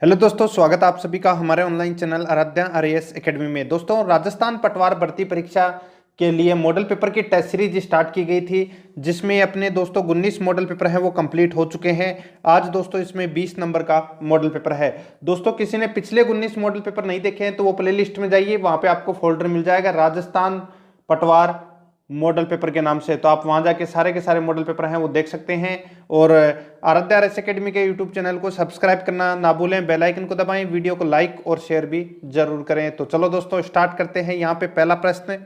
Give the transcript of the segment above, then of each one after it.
Hello दोस्तों, स्वागत है आप सभी का हमारे online channel Aaradhya RAS academy में। दोस्तों, राजस्थान पटवार भर्ती परीक्षा के लिए मॉडल पेपर की टेस्ट सीरीज स्टार्ट की गई थी, जिसमें अपने दोस्तों 19 मॉडल पेपर है वो कंप्लीट हो चुके हैं। आज दोस्तों इसमें 20 नंबर का मॉडल पेपर है। दोस्तों, किसी ने पिछले 19 मॉडल पेपर नहीं देखे हैं तो वो प्ले लिस्ट में जाइए, वहां पे आपको फोल्डर मिल जाएगा राजस्थान पटवार मॉडल पेपर के नाम से। तो आप वहां जाके सारे के सारे मॉडल पेपर हैं वो देख सकते हैं। और आराध्या आरएस एकेडमी के यूट्यूब चैनल को सब्सक्राइब करना ना भूलें, बेल आइकन को दबाएं, वीडियो को लाइक और शेयर भी जरूर करें। तो चलो दोस्तों स्टार्ट करते हैं। यहाँ पे पहला प्रश्न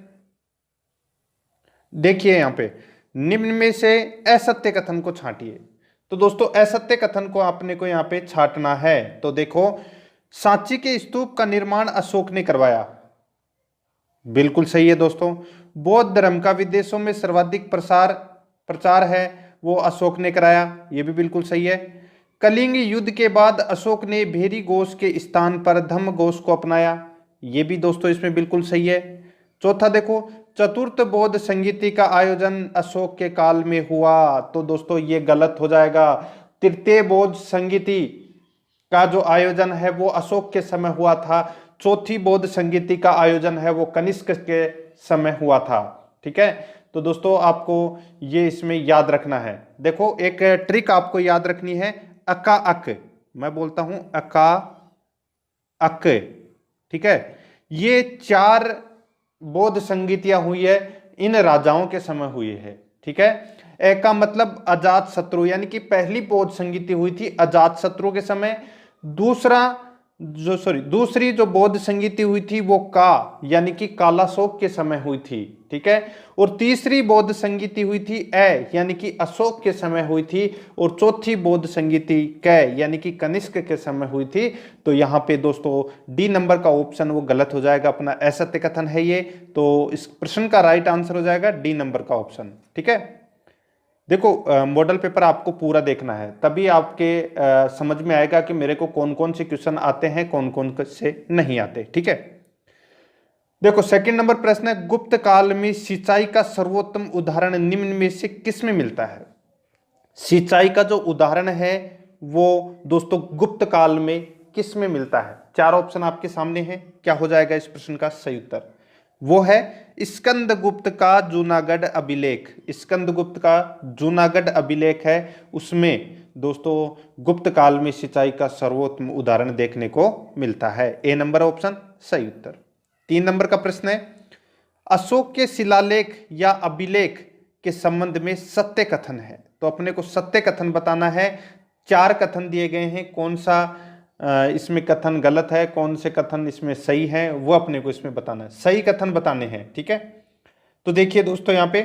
देखिए, यहाँ पे निम्न में से असत्य कथन को छांटिए। तो दोस्तों असत्य कथन को आपने को यहाँ पे छांटना है। तो देखो, सांची के स्तूप का निर्माण अशोक ने करवाया, बिल्कुल सही है दोस्तों। बौद्ध धर्म का विदेशों में सर्वाधिक प्रचार है, वो अशोक ने कराया, ये भी बिल्कुल सही है। कलिंग युद्ध के बाद अशोक ने भेरी घोष के स्थान पर धम्म घोष को अपनाया, ये भी दोस्तों इसमें बिल्कुल सही है। चौथा देखो, चतुर्थ बौद्ध संगीति का आयोजन अशोक के काल में हुआ, तो दोस्तों ये गलत हो जाएगा। तृतीय बौद्ध संगीति का जो आयोजन है वो अशोक के समय हुआ था। चौथी बौद्ध संगीति का आयोजन है वो कनिष्क के समय हुआ था। ठीक है, तो दोस्तों आपको ये इसमें याद रखना है। देखो, एक ट्रिक आपको याद रखनी है, अका अक, मैं बोलता हूं अका अक। ठीक है, ये 4 बौद्ध संगीतियां हुई है, इन राजाओं के समय हुई है। ठीक है, एक का मतलब अजात शत्रु, यानी कि पहली बौद्ध संगीति हुई थी अजात शत्रु के समय। दूसरी जो बौद्ध संगीति हुई थी वो का यानी कि कालाशोक के समय हुई थी। ठीक है, और तीसरी बौद्ध संगीति हुई थी ए यानी कि अशोक के समय हुई थी। और चौथी बौद्ध संगीति कै यानी कि कनिष्क के समय हुई थी। तो यहाँ पे दोस्तों डी नंबर का ऑप्शन वो गलत हो जाएगा, अपना असत्य कथन है ये। तो इस प्रश्न का राइट आंसर हो जाएगा डी नंबर का ऑप्शन। ठीक है, देखो मॉडल पेपर आपको पूरा देखना है, तभी आपके समझ में आएगा कि मेरे को कौन कौन से क्वेश्चन आते हैं, कौन कौन से नहीं आते। ठीक है, देखो सेकंड नंबर प्रश्न है, गुप्त काल में सिंचाई का सर्वोत्तम उदाहरण निम्न में से किसमें मिलता है। सिंचाई का जो उदाहरण है वो दोस्तों गुप्त काल में किसमें मिलता है। 4 ऑप्शन आपके सामने हैं, क्या हो जाएगा इस प्रश्न का सही उत्तर। वो है स्कंदगुप्त का जूनागढ़ अभिलेख। स्कंदगुप्त का जूनागढ़ अभिलेख है, उसमें दोस्तों गुप्त काल में सिंचाई का सर्वोत्तम उदाहरण देखने को मिलता है। ए नंबर ऑप्शन सही उत्तर। 3 नंबर का प्रश्न है, अशोक के शिलालेख या अभिलेख के संबंध में सत्य कथन है। तो अपने को सत्य कथन बताना है। 4 कथन दिए गए हैं, कौन सा इसमें कथन गलत है, कौन से कथन इसमें सही है, वो अपने को इसमें बताना है। सही कथन बताने हैं। ठीक है, तो देखिए दोस्तों, यहाँ पे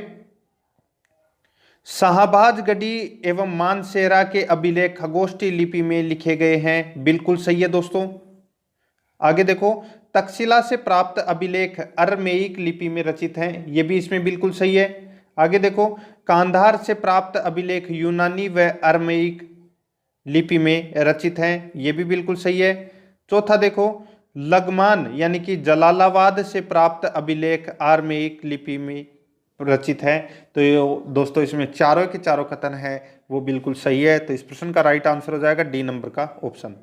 शाहबाजगढ़ी एवं मानसेरा के अभिलेख खगोष्ठी लिपि में लिखे गए हैं, बिल्कुल सही है दोस्तों। आगे देखो, तक्षशिला से प्राप्त अभिलेख अरमेइक लिपि में रचित हैं, ये भी इसमें बिल्कुल सही है। आगे देखो, कांधार से प्राप्त अभिलेख यूनानी व अरमेइक लिपि में रचित हैं, ये भी बिल्कुल सही है। चौथा देखो, लगमान यानी कि जलालाबाद से प्राप्त अभिलेख आरमेइक लिपि में रचित है। तो ये दोस्तों इसमें चारों के चारों कथन है वो बिल्कुल सही है। तो इस प्रश्न का राइट आंसर हो जाएगा डी नंबर का ऑप्शन।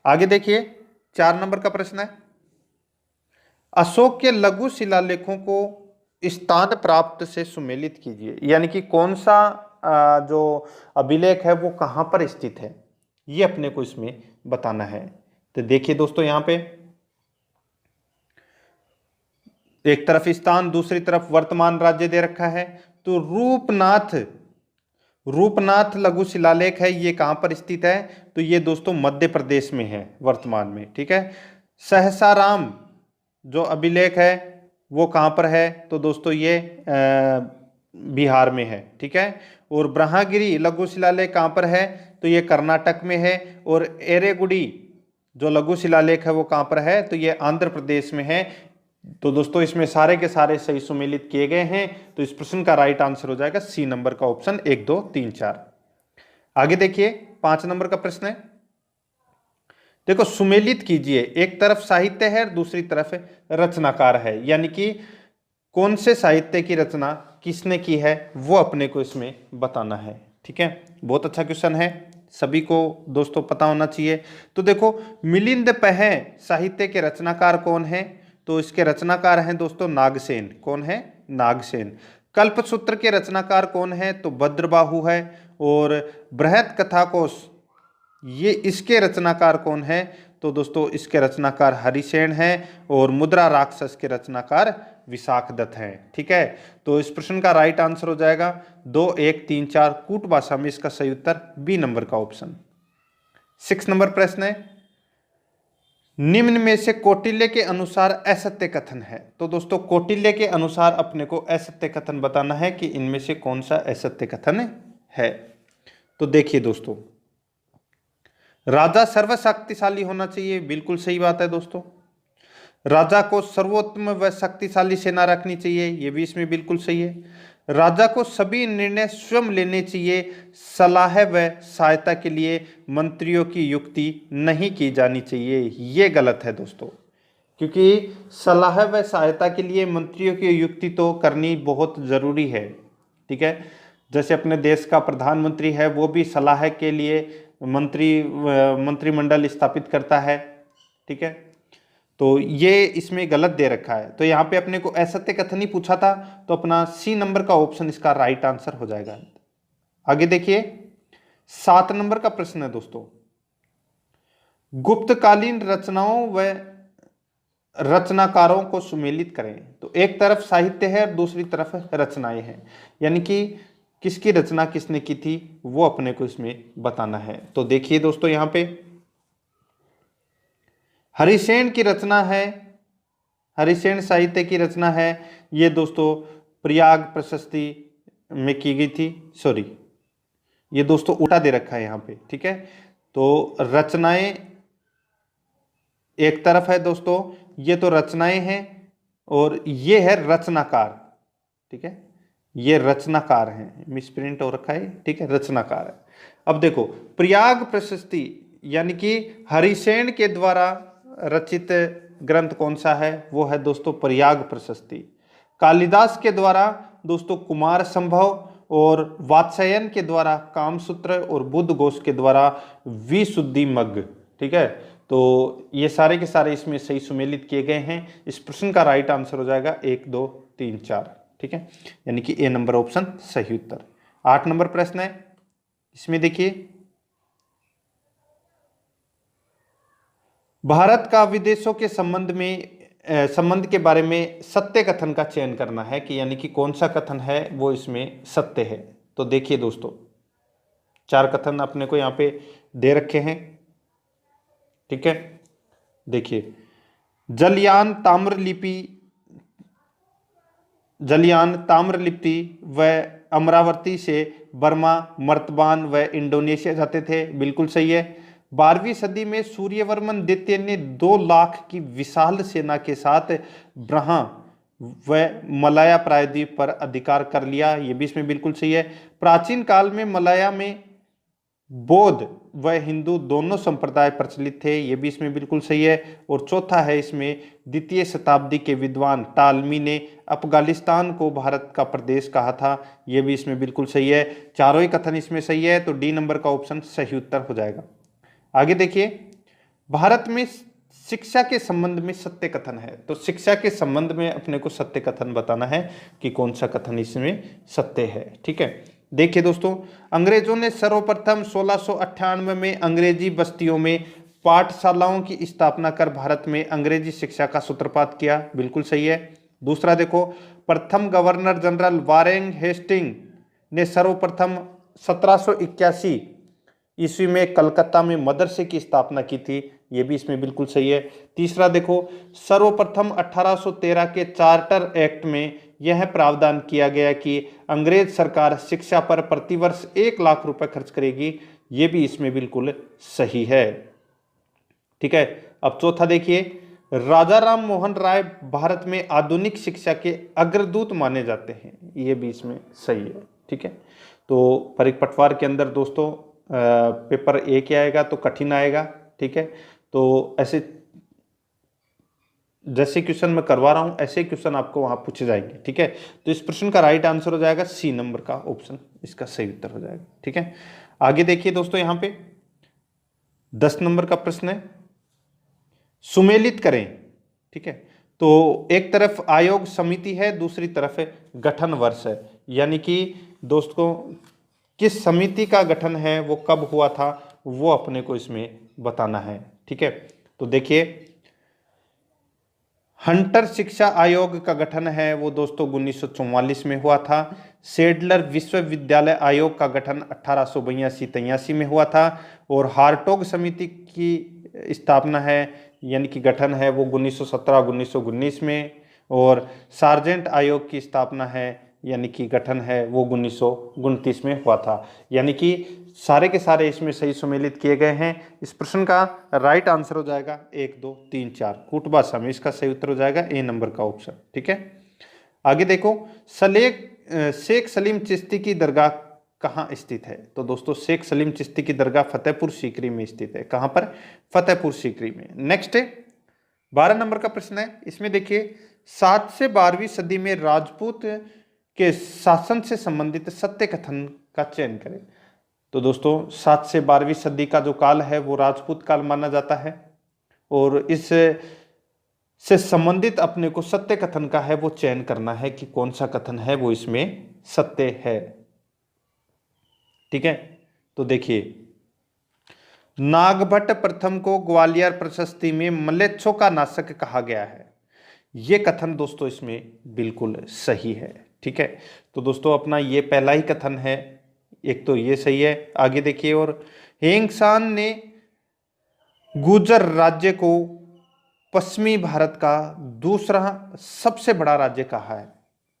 आगे देखिए, 4 नंबर का प्रश्न है, अशोक के लघु शिलालेखों को स्थान प्राप्त से सुमेलित कीजिए। यानी कि कौन सा जो अभिलेख है वो कहां पर स्थित है, ये अपने को इसमें बताना है। तो देखिए दोस्तों, यहां पे एक तरफ स्थान, दूसरी तरफ वर्तमान राज्य दे रखा है। तो रूपनाथ लघु शिलालेख है, ये कहां पर स्थित है। तो ये दोस्तों मध्य प्रदेश में है वर्तमान में। ठीक है, सहसाराम जो अभिलेख है वो कहां पर है। तो दोस्तों ये बिहार में है। ठीक है, और ब्रह्मगिरी लघु शिलालेख कहां पर है। तो ये कर्नाटक में है। और एरेगुडी जो लघु शिलालेख है वो कहां पर है। तो ये आंध्र प्रदेश में है। तो दोस्तों इसमें सारे के सारे सही सुमेलित किए गए हैं। तो इस प्रश्न का राइट आंसर हो जाएगा सी नंबर का ऑप्शन 1 2 3 4। आगे देखिए, 5 नंबर का प्रश्न है, देखो सुमेलित कीजिए। एक तरफ साहित्य है, दूसरी तरफ रचनाकार है, यानी कि कौन से साहित्य की रचना किसने की है वो अपने को इसमें बताना है। ठीक है, बहुत अच्छा क्वेश्चन है, सभी को दोस्तों पता होना चाहिए। तो देखो, मिलिंद पह साहित्य के रचनाकार कौन है? तो इसके रचनाकार हैं दोस्तों नागसेन। कौन है? नागसेन। कल्पसूत्र के रचनाकार कौन है? तो भद्रबाहु है। और बृहत कथाकोश, ये इसके रचनाकार कौन है? तो दोस्तों इसके रचनाकार हरिसेन हैं। और मुद्रा राक्षस के रचनाकार विशाखदत्त हैं। ठीक है, तो इस प्रश्न का राइट आंसर हो जाएगा 2, 1, 3, 4 कूट भाषा में इसका सही उत्तर बी नंबर का ऑप्शन। 6 नंबर प्रश्न है, निम्न में से कौटिल्य के अनुसार असत्य कथन है। तो दोस्तों कौटिल्य के अनुसार अपने को असत्य कथन बताना है कि इनमें से कौन सा असत्य कथन है। तो देखिए दोस्तों, राजा सर्वशक्तिशाली होना चाहिए, बिल्कुल सही बात है दोस्तों। राजा को सर्वोत्तम व शक्तिशाली सेना रखनी चाहिए, ये भी इसमें बिल्कुल सही है। राजा को सभी निर्णय स्वयं लेने चाहिए, सलाह व सहायता के लिए मंत्रियों की युक्ति नहीं की जानी चाहिए, ये गलत है दोस्तों। क्योंकि सलाह व सहायता के लिए मंत्रियों की युक्ति तो करनी बहुत जरूरी है। ठीक है, जैसे अपने देश का प्रधानमंत्री है, वो भी सलाह के लिए मंत्रिमंडल स्थापित करता है। ठीक है, तो ये इसमें गलत दे रखा है। तो यहाँ पे अपने को असत्य कथन ही पूछा था, तो अपना सी नंबर का ऑप्शन इसका राइट आंसर हो जाएगा। आगे देखिए, 7 नंबर का प्रश्न है दोस्तों, गुप्तकालीन रचनाओं व रचनाकारों को सुमेलित करें। तो एक तरफ साहित्य है और दूसरी तरफ रचनाएं हैं, यानी कि किसकी रचना किसने की थी वो अपने को इसमें बताना है। तो देखिए दोस्तों, यहां पे हरिसेन की रचना है, हरिसेन साहित्य की रचना है। ये दोस्तों प्रयाग प्रशस्ति में की गई थी। सॉरी, ये दोस्तों उल्टा दे रखा है यहाँ पे। ठीक है, तो रचनाएं एक तरफ है दोस्तों, ये तो रचनाएं हैं और ये है रचनाकार। ठीक है, ये रचनाकार हैं, मिसप्रिंट हो रखा है। ठीक है, रचनाकार है। अब देखो, प्रयाग प्रशस्ति यानी कि हरिसेन के द्वारा रचित ग्रंथ कौन सा है? वो है दोस्तों प्रयाग प्रशस्ति। कालिदास के द्वारा दोस्तों कुमार संभव, और वात्स्यायन के द्वारा कामसूत्र, और बुद्धघोष के द्वारा विशुद्धिमग्ग। ठीक है, तो ये सारे के सारे इसमें सही सुमेलित किए गए हैं। इस प्रश्न का राइट आंसर हो जाएगा 1, 2, 3, 4। ठीक है, यानी कि ए नंबर ऑप्शन सही उत्तर। 8 नंबर प्रश्न है, इसमें देखिए, भारत का विदेशों के संबंध के बारे में सत्य कथन का चयन करना है कि यानी कि कौन सा कथन है वो इसमें सत्य है। तो देखिए दोस्तों, 4 कथन अपने को यहाँ पे दे रखे हैं। ठीक है, देखिए, जलयान ताम्रलिप्ति व अमरावती से बर्मा, मर्तबान व इंडोनेशिया जाते थे, बिल्कुल सही है। 12वीं सदी में सूर्यवर्मन द्वितीय ने 2 लाख की विशाल सेना के साथ ब्रह्मा व मलाया प्रायद्वीप पर अधिकार कर लिया, ये भी इसमें बिल्कुल सही है। प्राचीन काल में मलाया में बौद्ध व हिंदू दोनों संप्रदाय प्रचलित थे, ये भी इसमें बिल्कुल सही है। और चौथा है इसमें, द्वितीय शताब्दी के विद्वान टालमी ने अफगानिस्तान को भारत का प्रदेश कहा था, ये भी इसमें बिल्कुल सही है। चारों ही कथन इसमें सही है, तो डी नंबर का ऑप्शन सही उत्तर हो जाएगा। आगे देखिए, भारत में शिक्षा के संबंध में सत्य कथन है। तो शिक्षा के संबंध में अपने को सत्य कथन बताना है कि कौन सा कथन इसमें सत्य है। ठीक है, देखिए दोस्तों, अंग्रेजों ने सर्वप्रथम 1698 में अंग्रेजी बस्तियों में पाठशालाओं की स्थापना कर भारत में अंग्रेजी शिक्षा का सूत्रपात किया, बिल्कुल सही है। दूसरा देखो, प्रथम गवर्नर जनरल वारेन हेस्टिंग ने सर्वप्रथम 1781 ईस्वी में कलकत्ता में मदरसे की स्थापना की थी, ये भी इसमें बिल्कुल सही है। तीसरा देखो, सर्वप्रथम 1813 के चार्टर एक्ट में यह प्रावधान किया गया कि अंग्रेज सरकार शिक्षा पर प्रतिवर्ष 1 लाख रुपए खर्च करेगी, ये भी इसमें बिल्कुल सही है। ठीक है, अब चौथा देखिए, राजा राम मोहन राय भारत में आधुनिक शिक्षा के अग्रदूत माने जाते हैं, ये भी इसमें सही है। ठीक है, तो परिपटवार के अंदर दोस्तों पेपर ए क्या आएगा तो कठिन आएगा। ठीक है, तो ऐसे जैसे क्वेश्चन मैं करवा रहा हूं ऐसे क्वेश्चन आपको वहां पूछे जाएंगे। ठीक है, तो इस प्रश्न का राइट आंसर हो जाएगा सी नंबर का ऑप्शन, इसका सही उत्तर हो जाएगा। ठीक है, आगे देखिए दोस्तों, यहां पे 10 नंबर का प्रश्न है, सुमेलित करें। ठीक है, तो एक तरफ आयोग समिति है, दूसरी तरफ है गठन वर्ष है, यानी कि दोस्तों किस समिति का गठन है, वो कब हुआ था, वो अपने को इसमें बताना है। ठीक है, तो देखिए हंटर शिक्षा आयोग का गठन है वो दोस्तों 1944 में हुआ था। सेडलर विश्वविद्यालय आयोग का गठन 1882-83 में हुआ था। और हार्टोग समिति की स्थापना है यानी कि गठन है वो 1917-1919 में। और सार्जेंट आयोग की स्थापना है यानी कि गठन है वो 1929 में हुआ था। यानी कि सारे के सारे इसमें सही सुमेलित किए गए हैं। इस प्रश्न का राइट आंसर हो जाएगा 1, 2, 3, 4 कुटुबा समय, इसका सही उत्तर हो जाएगा ए नंबर का ऑप्शन। ठीक है, आगे देखो, शेख सलीम चिश्ती की दरगाह कहाँ स्थित है? तो दोस्तों शेख सलीम चिश्ती की दरगाह फतेहपुर सीकरी में स्थित है। कहाँ पर? फतेहपुर सीकरी में। नेक्स्ट है 12 नंबर का प्रश्न है, इसमें देखिए 7 से 12वीं सदी में राजपूत के शासन से संबंधित सत्य कथन का चयन करें। तो दोस्तों 7 से 12वीं सदी का जो काल है वो राजपूत काल माना जाता है। और इस से संबंधित अपने को सत्य कथन का है वो चयन करना है कि कौन सा कथन है वो इसमें सत्य है। ठीक है, तो देखिए नागभट्ट प्रथम को ग्वालियर प्रशस्ति में म्लेच्छों का नाशक कहा गया है। ये कथन दोस्तों इसमें बिल्कुल सही है। ठीक है, तो दोस्तों अपना ये पहला ही कथन है, एक तो ये सही है। आगे देखिए, और हेंगसान ने गुर्जर राज्य को पश्चिमी भारत का दूसरा सबसे बड़ा राज्य कहा है,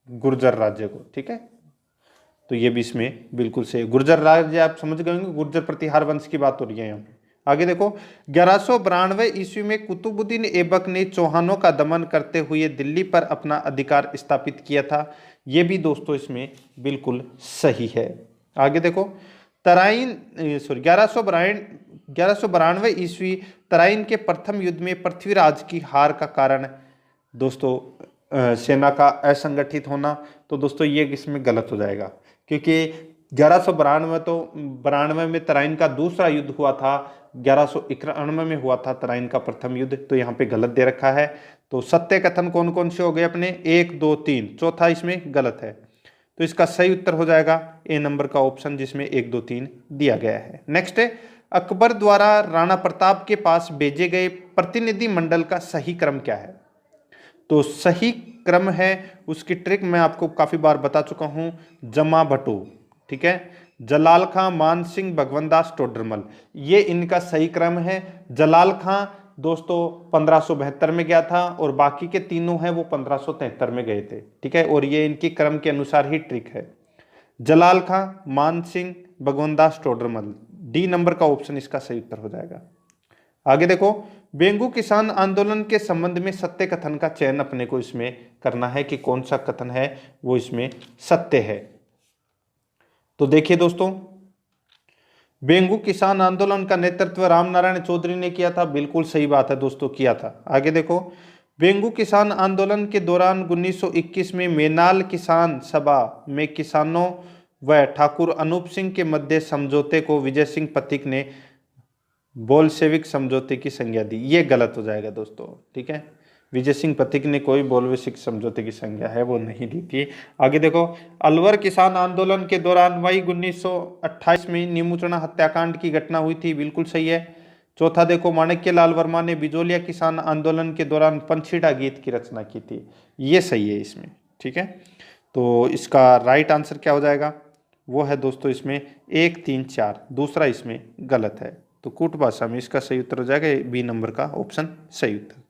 गुर्जर राज्य को। ठीक है, तो ये भी इसमें बिल्कुल सही। गुर्जर राज्य आप समझ गए होंगे, गुर्जर प्रतिहार वंश की बात हो रही है यहाँ पे। आगे देखो, 1192 ईस्वी में कुतुबुद्दीन ऐबक ने चौहानों का दमन करते हुए दिल्ली पर अपना अधिकार स्थापित किया था। ये भी दोस्तों इसमें बिल्कुल सही है। आगे देखो, तराइन 1192 ईस्वी तराइन के प्रथम युद्ध में पृथ्वीराज की हार का कारण दोस्तों सेना का असंगठित होना। तो दोस्तों ये इसमें गलत हो जाएगा, क्योंकि 1192 में तराइन का दूसरा युद्ध हुआ था, 1191 में हुआ था तराइन का प्रथम युद्ध। तो यहाँ पे गलत दे रखा है। तो सत्य कथन कौन कौन से हो गए अपने? 1, 2, 3, चौथा इसमें गलत है। तो इसका सही उत्तर हो जाएगा ए नंबर का ऑप्शन, जिसमें 1, 2, 3 दिया गया है। नेक्स्ट है, अकबर द्वारा राणा प्रताप के पास भेजे गए प्रतिनिधि मंडल का सही क्रम क्या है? तो सही क्रम है, उसकी ट्रिक मैं आपको काफी बार बता चुका हूं, जमा भट्टू। ठीक है, जलाल खां, मान सिंह, भगवंत दास, टोडरमल, ये इनका सही क्रम है। जलाल खां दोस्तों 1572 में गया था और बाकी के तीनों हैं वो 1573 में गए थे। ठीक है, और ये इनकी क्रम के अनुसार ही ट्रिक है। जलाल खां, मान सिंह, भगवंत दास, टोडरमल, डी नंबर का ऑप्शन इसका सही उत्तर हो जाएगा। आगे देखो, बेंगू किसान आंदोलन के संबंध में सत्य कथन का चयन अपने को इसमें करना है कि कौन सा कथन है वो इसमें सत्य है। तो देखिए दोस्तों, बेंगू किसान आंदोलन का नेतृत्व रामनारायण चौधरी ने किया था। बिल्कुल सही बात है दोस्तों, किया था। आगे देखो, बेंगू किसान आंदोलन के दौरान 1921 में मेनाल किसान सभा में किसानों व ठाकुर अनूप सिंह के मध्य समझौते को विजय सिंह पथिक ने बोल्शेविक समझौते की संज्ञा दी। ये गलत हो जाएगा दोस्तों। ठीक है, विजय सिंह पथिक ने कोई बोल्शेविक समझौते की संज्ञा है वो नहीं दी थी। आगे देखो, अलवर किसान आंदोलन के दौरान मई 1928 में नीमूचना हत्याकांड की घटना हुई थी। बिल्कुल सही है। चौथा देखो, माणिक्य लाल वर्मा ने बिजोलिया किसान आंदोलन के दौरान पंछीड़ा गीत की रचना की थी। ये सही है इसमें। ठीक है, तो इसका राइट आंसर क्या हो जाएगा? वो है दोस्तों इसमें 1, 3, 4, दूसरा इसमें गलत है। तो कूट भाषा में इसका सही उत्तर हो जाएगा बी नंबर का ऑप्शन सही उत्तर।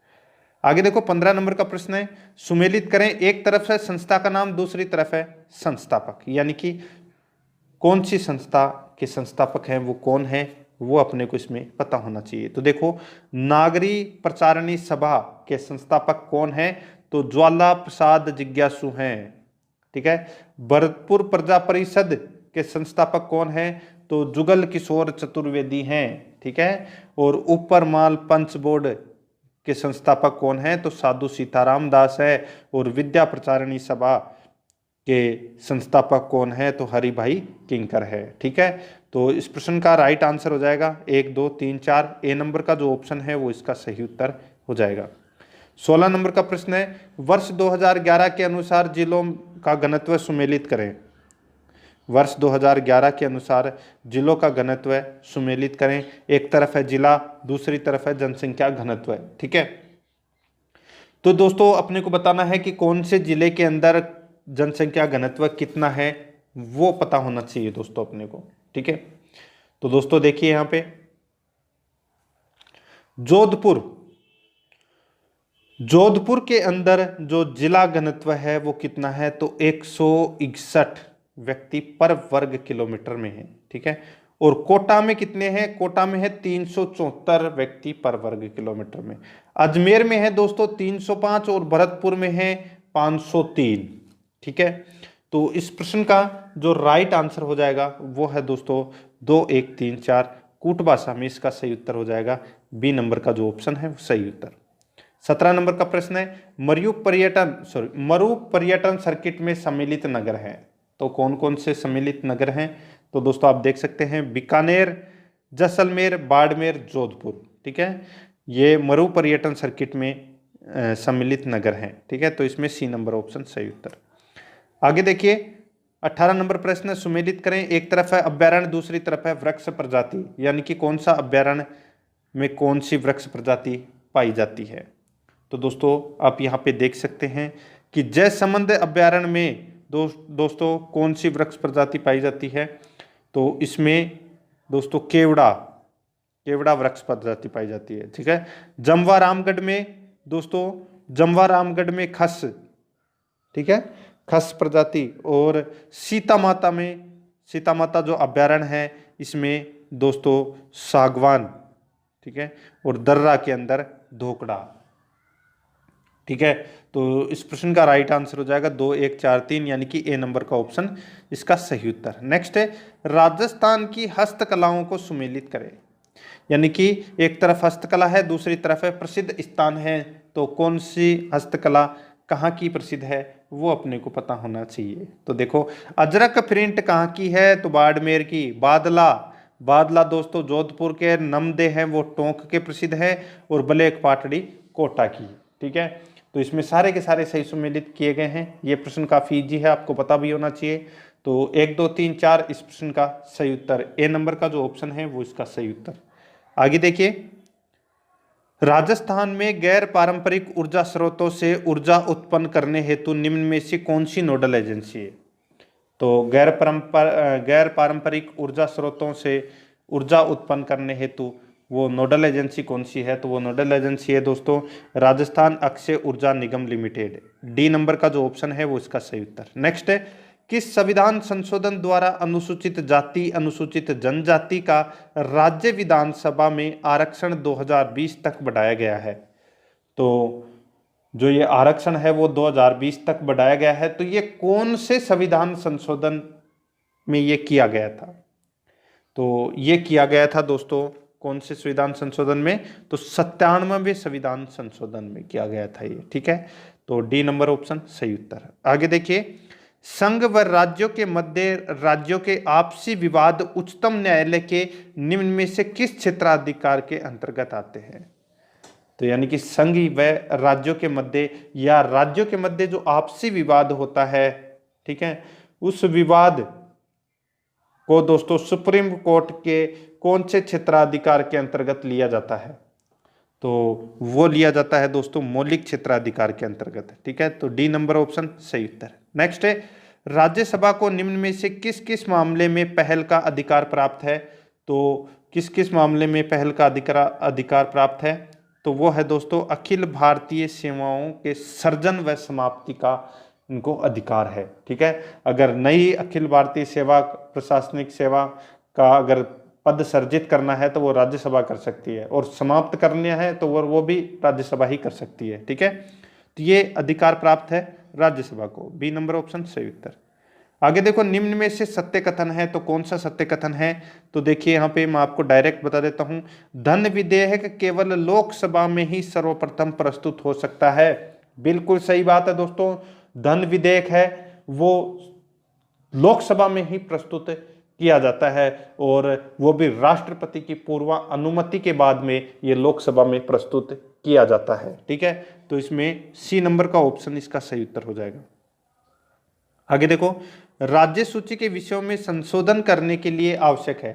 आगे देखो, 15 नंबर का प्रश्न है, सुमेलित करें। एक तरफ है संस्था का नाम, दूसरी तरफ है संस्थापक, यानी कि कौन सी संस्था के संस्थापक हैं वो कौन है, वो अपने को इसमें पता होना चाहिए। तो देखो, नागरी प्रचारणी सभा के संस्थापक कौन है? तो ज्वाला प्रसाद जिज्ञासु हैं। ठीक है, भरतपुर प्रजा परिषद के संस्थापक कौन है? तो जुगल किशोर चतुर्वेदी हैं। ठीक है, और ऊपर माल पंच बोर्ड के संस्थापक कौन है? तो साधु सीताराम दास है। और विद्या प्रचारणी सभा के संस्थापक कौन है? तो हरिभाई किंकर है। ठीक है, तो इस प्रश्न का राइट आंसर हो जाएगा 1, 2, 3, 4। ए नंबर का जो ऑप्शन है वो इसका सही उत्तर हो जाएगा। 16 नंबर का प्रश्न है, वर्ष 2011 के अनुसार जिलों का घनत्व सुमेलित करें। वर्ष 2011 के अनुसार जिलों का घनत्व सुमेलित करें। एक तरफ है जिला, दूसरी तरफ है जनसंख्या घनत्व, ठीक है। तो दोस्तों अपने को बताना है कि कौन से जिले के अंदर जनसंख्या घनत्व कितना है, वो पता होना चाहिए दोस्तों अपने को, ठीक है। तो दोस्तों देखिए यहां पे जोधपुर के अंदर जो जिला घनत्व है वो कितना है, तो 161 व्यक्ति पर वर्ग किलोमीटर में है, ठीक है। और कोटा में कितने हैं, कोटा में है 374 व्यक्ति पर वर्ग किलोमीटर में। अजमेर में है दोस्तों 305 और भरतपुर में है 503, ठीक है। तो इस प्रश्न का जो राइट आंसर हो जाएगा वो है दोस्तों 2, 1, 3, 4 कूट भाषा में इसका सही उत्तर हो जाएगा बी नंबर का जो ऑप्शन है वो सही उत्तर। 17 नंबर का प्रश्न है, मरु पर्यटन सर्किट में सम्मिलित नगर हैं। तो कौन कौन से सम्मिलित नगर हैं, तो दोस्तों आप देख सकते हैं बीकानेर, जैसलमेर, बाड़मेर, जोधपुर, ठीक है। ये मरु पर्यटन सर्किट में सम्मिलित नगर हैं, ठीक है। तो इसमें सी नंबर ऑप्शन सही उत्तर। आगे देखिए 18 नंबर प्रश्न, सुमेलित करें। एक तरफ है अभ्यारण्य, दूसरी तरफ है वृक्ष प्रजाति, यानी कि कौन सा अभ्यारण्य में कौन सी वृक्ष प्रजाति पाई जाती है। तो दोस्तों आप यहाँ पे देख सकते हैं कि जयसमंद अभ्यारण्य में दोस्तों कौन सी वृक्ष प्रजाति पाई जाती है, तो इसमें दोस्तों केवड़ा वृक्ष प्रजाति पाई जाती है, ठीक है। जमवा रामगढ़ में खस, ठीक है, खस प्रजाति। और सीता माता जो अभ्यारण्य है इसमें दोस्तों सागवान, ठीक है। और दर्रा के अंदर धोकड़ा, ठीक है। तो इस प्रश्न का राइट आंसर हो जाएगा 2, 1, 4, 3, यानी कि ए नंबर का ऑप्शन इसका सही उत्तर। नेक्स्ट है, राजस्थान की हस्तकलाओं को सुमेलित करें। यानी कि एक तरफ हस्तकला है, दूसरी तरफ है प्रसिद्ध स्थान है, तो कौन सी हस्तकला कहाँ की प्रसिद्ध है वो अपने को पता होना चाहिए। तो देखो अजरक प्रिंट कहाँ की है, तो बाड़मेर की। बादला दोस्तों जोधपुर के। नमदे हैं वो टोंक के प्रसिद्ध है। और ब्लैक पाटड़ी कोटा की, ठीक है। तो इसमें सारे के सारे सही सुमेलित किए गए हैं। ये प्रश्न काफी इजी है, आपको पता भी होना चाहिए। तो 1, 2, 3, 4 इस प्रश्न का सही उत्तर, ए नंबर का जो ऑप्शन है वो इसका सही उत्तर। आगे देखिए, राजस्थान में गैर पारंपरिक ऊर्जा स्रोतों से ऊर्जा उत्पन्न करने हेतु निम्न में से कौन सी नोडल एजेंसी है। तो गैर पारंपरिक ऊर्जा स्रोतों से ऊर्जा उत्पन्न करने हेतु वो नोडल एजेंसी कौन सी है, तो वो नोडल एजेंसी है दोस्तों राजस्थान अक्षय ऊर्जा निगम लिमिटेड। डी नंबर का जो ऑप्शन है वो इसका सही उत्तर। नेक्स्ट है, किस संविधान संशोधन द्वारा अनुसूचित जाति अनुसूचित जनजाति का राज्य विधानसभा में आरक्षण 2020 तक बढ़ाया गया है। तो जो ये आरक्षण है वो 2020 तक बढ़ाया गया है, तो ये कौन से संविधान संशोधन में ये किया गया था, तो ये किया गया था दोस्तों कौन से संविधान संशोधन में, तो 97वें संविधान संशोधन में किया गया था ये, ठीक है। तो डी नंबर ऑप्शन सही उत्तर है। आगे देखिए, संघ व राज्यों के मध्य राज्यों के आपसी विवाद उच्चतम न्यायालय के निम्न में से किस क्षेत्राधिकार के अंतर्गत आते हैं। तो यानी कि संघ व राज्यों के मध्य या राज्यों के मध्य जो आपसी विवाद होता है, ठीक है, उस विवाद को दोस्तों सुप्रीम कोर्ट के कौन से क्षेत्राधिकार के अंतर्गत लिया जाता है, तो वो लिया जाता है दोस्तों मौलिक क्षेत्राधिकार के अंतर्गत, ठीक है। तो डी नंबर ऑप्शन सही उत्तर। नेक्स्ट है, राज्यसभा को निम्न में से किस किस मामले में पहल का अधिकार प्राप्त है। तो किस किस मामले में पहल का अधिकार प्राप्त है, तो वो है दोस्तों अखिल भारतीय सेवाओं के सृजन व समाप्ति का इनको अधिकार है, ठीक है। अगर नई अखिल भारतीय सेवा प्रशासनिक सेवा का अगर पद सर्जित करना है तो वो राज्यसभा कर सकती है, और समाप्त करना है तो वो भी राज्यसभा ही कर सकती है, ठीक है। तो ये अधिकार प्राप्त है राज्यसभा को, बी नंबर ऑप्शन सही उत्तर। आगे देखो, निम्न में से सत्य कथन है, तो कौन सा सत्य कथन है, तो देखिए यहाँ पे मैं आपको डायरेक्ट बता देता हूँ, धन विधेयक केवल लोकसभा में ही सर्वप्रथम प्रस्तुत हो सकता है। बिल्कुल सही बात है दोस्तों, धन विधेयक है वो लोकसभा में ही प्रस्तुत किया जाता है और वो भी राष्ट्रपति की पूर्व अनुमति के बाद में ये लोकसभा में प्रस्तुत किया जाता है। ठीक है, तो इसमें सी नंबर का ऑप्शन इसका सही उत्तर हो जाएगा। आगे देखो, राज्य सूची के विषयों में संशोधन करने के लिए आवश्यक है।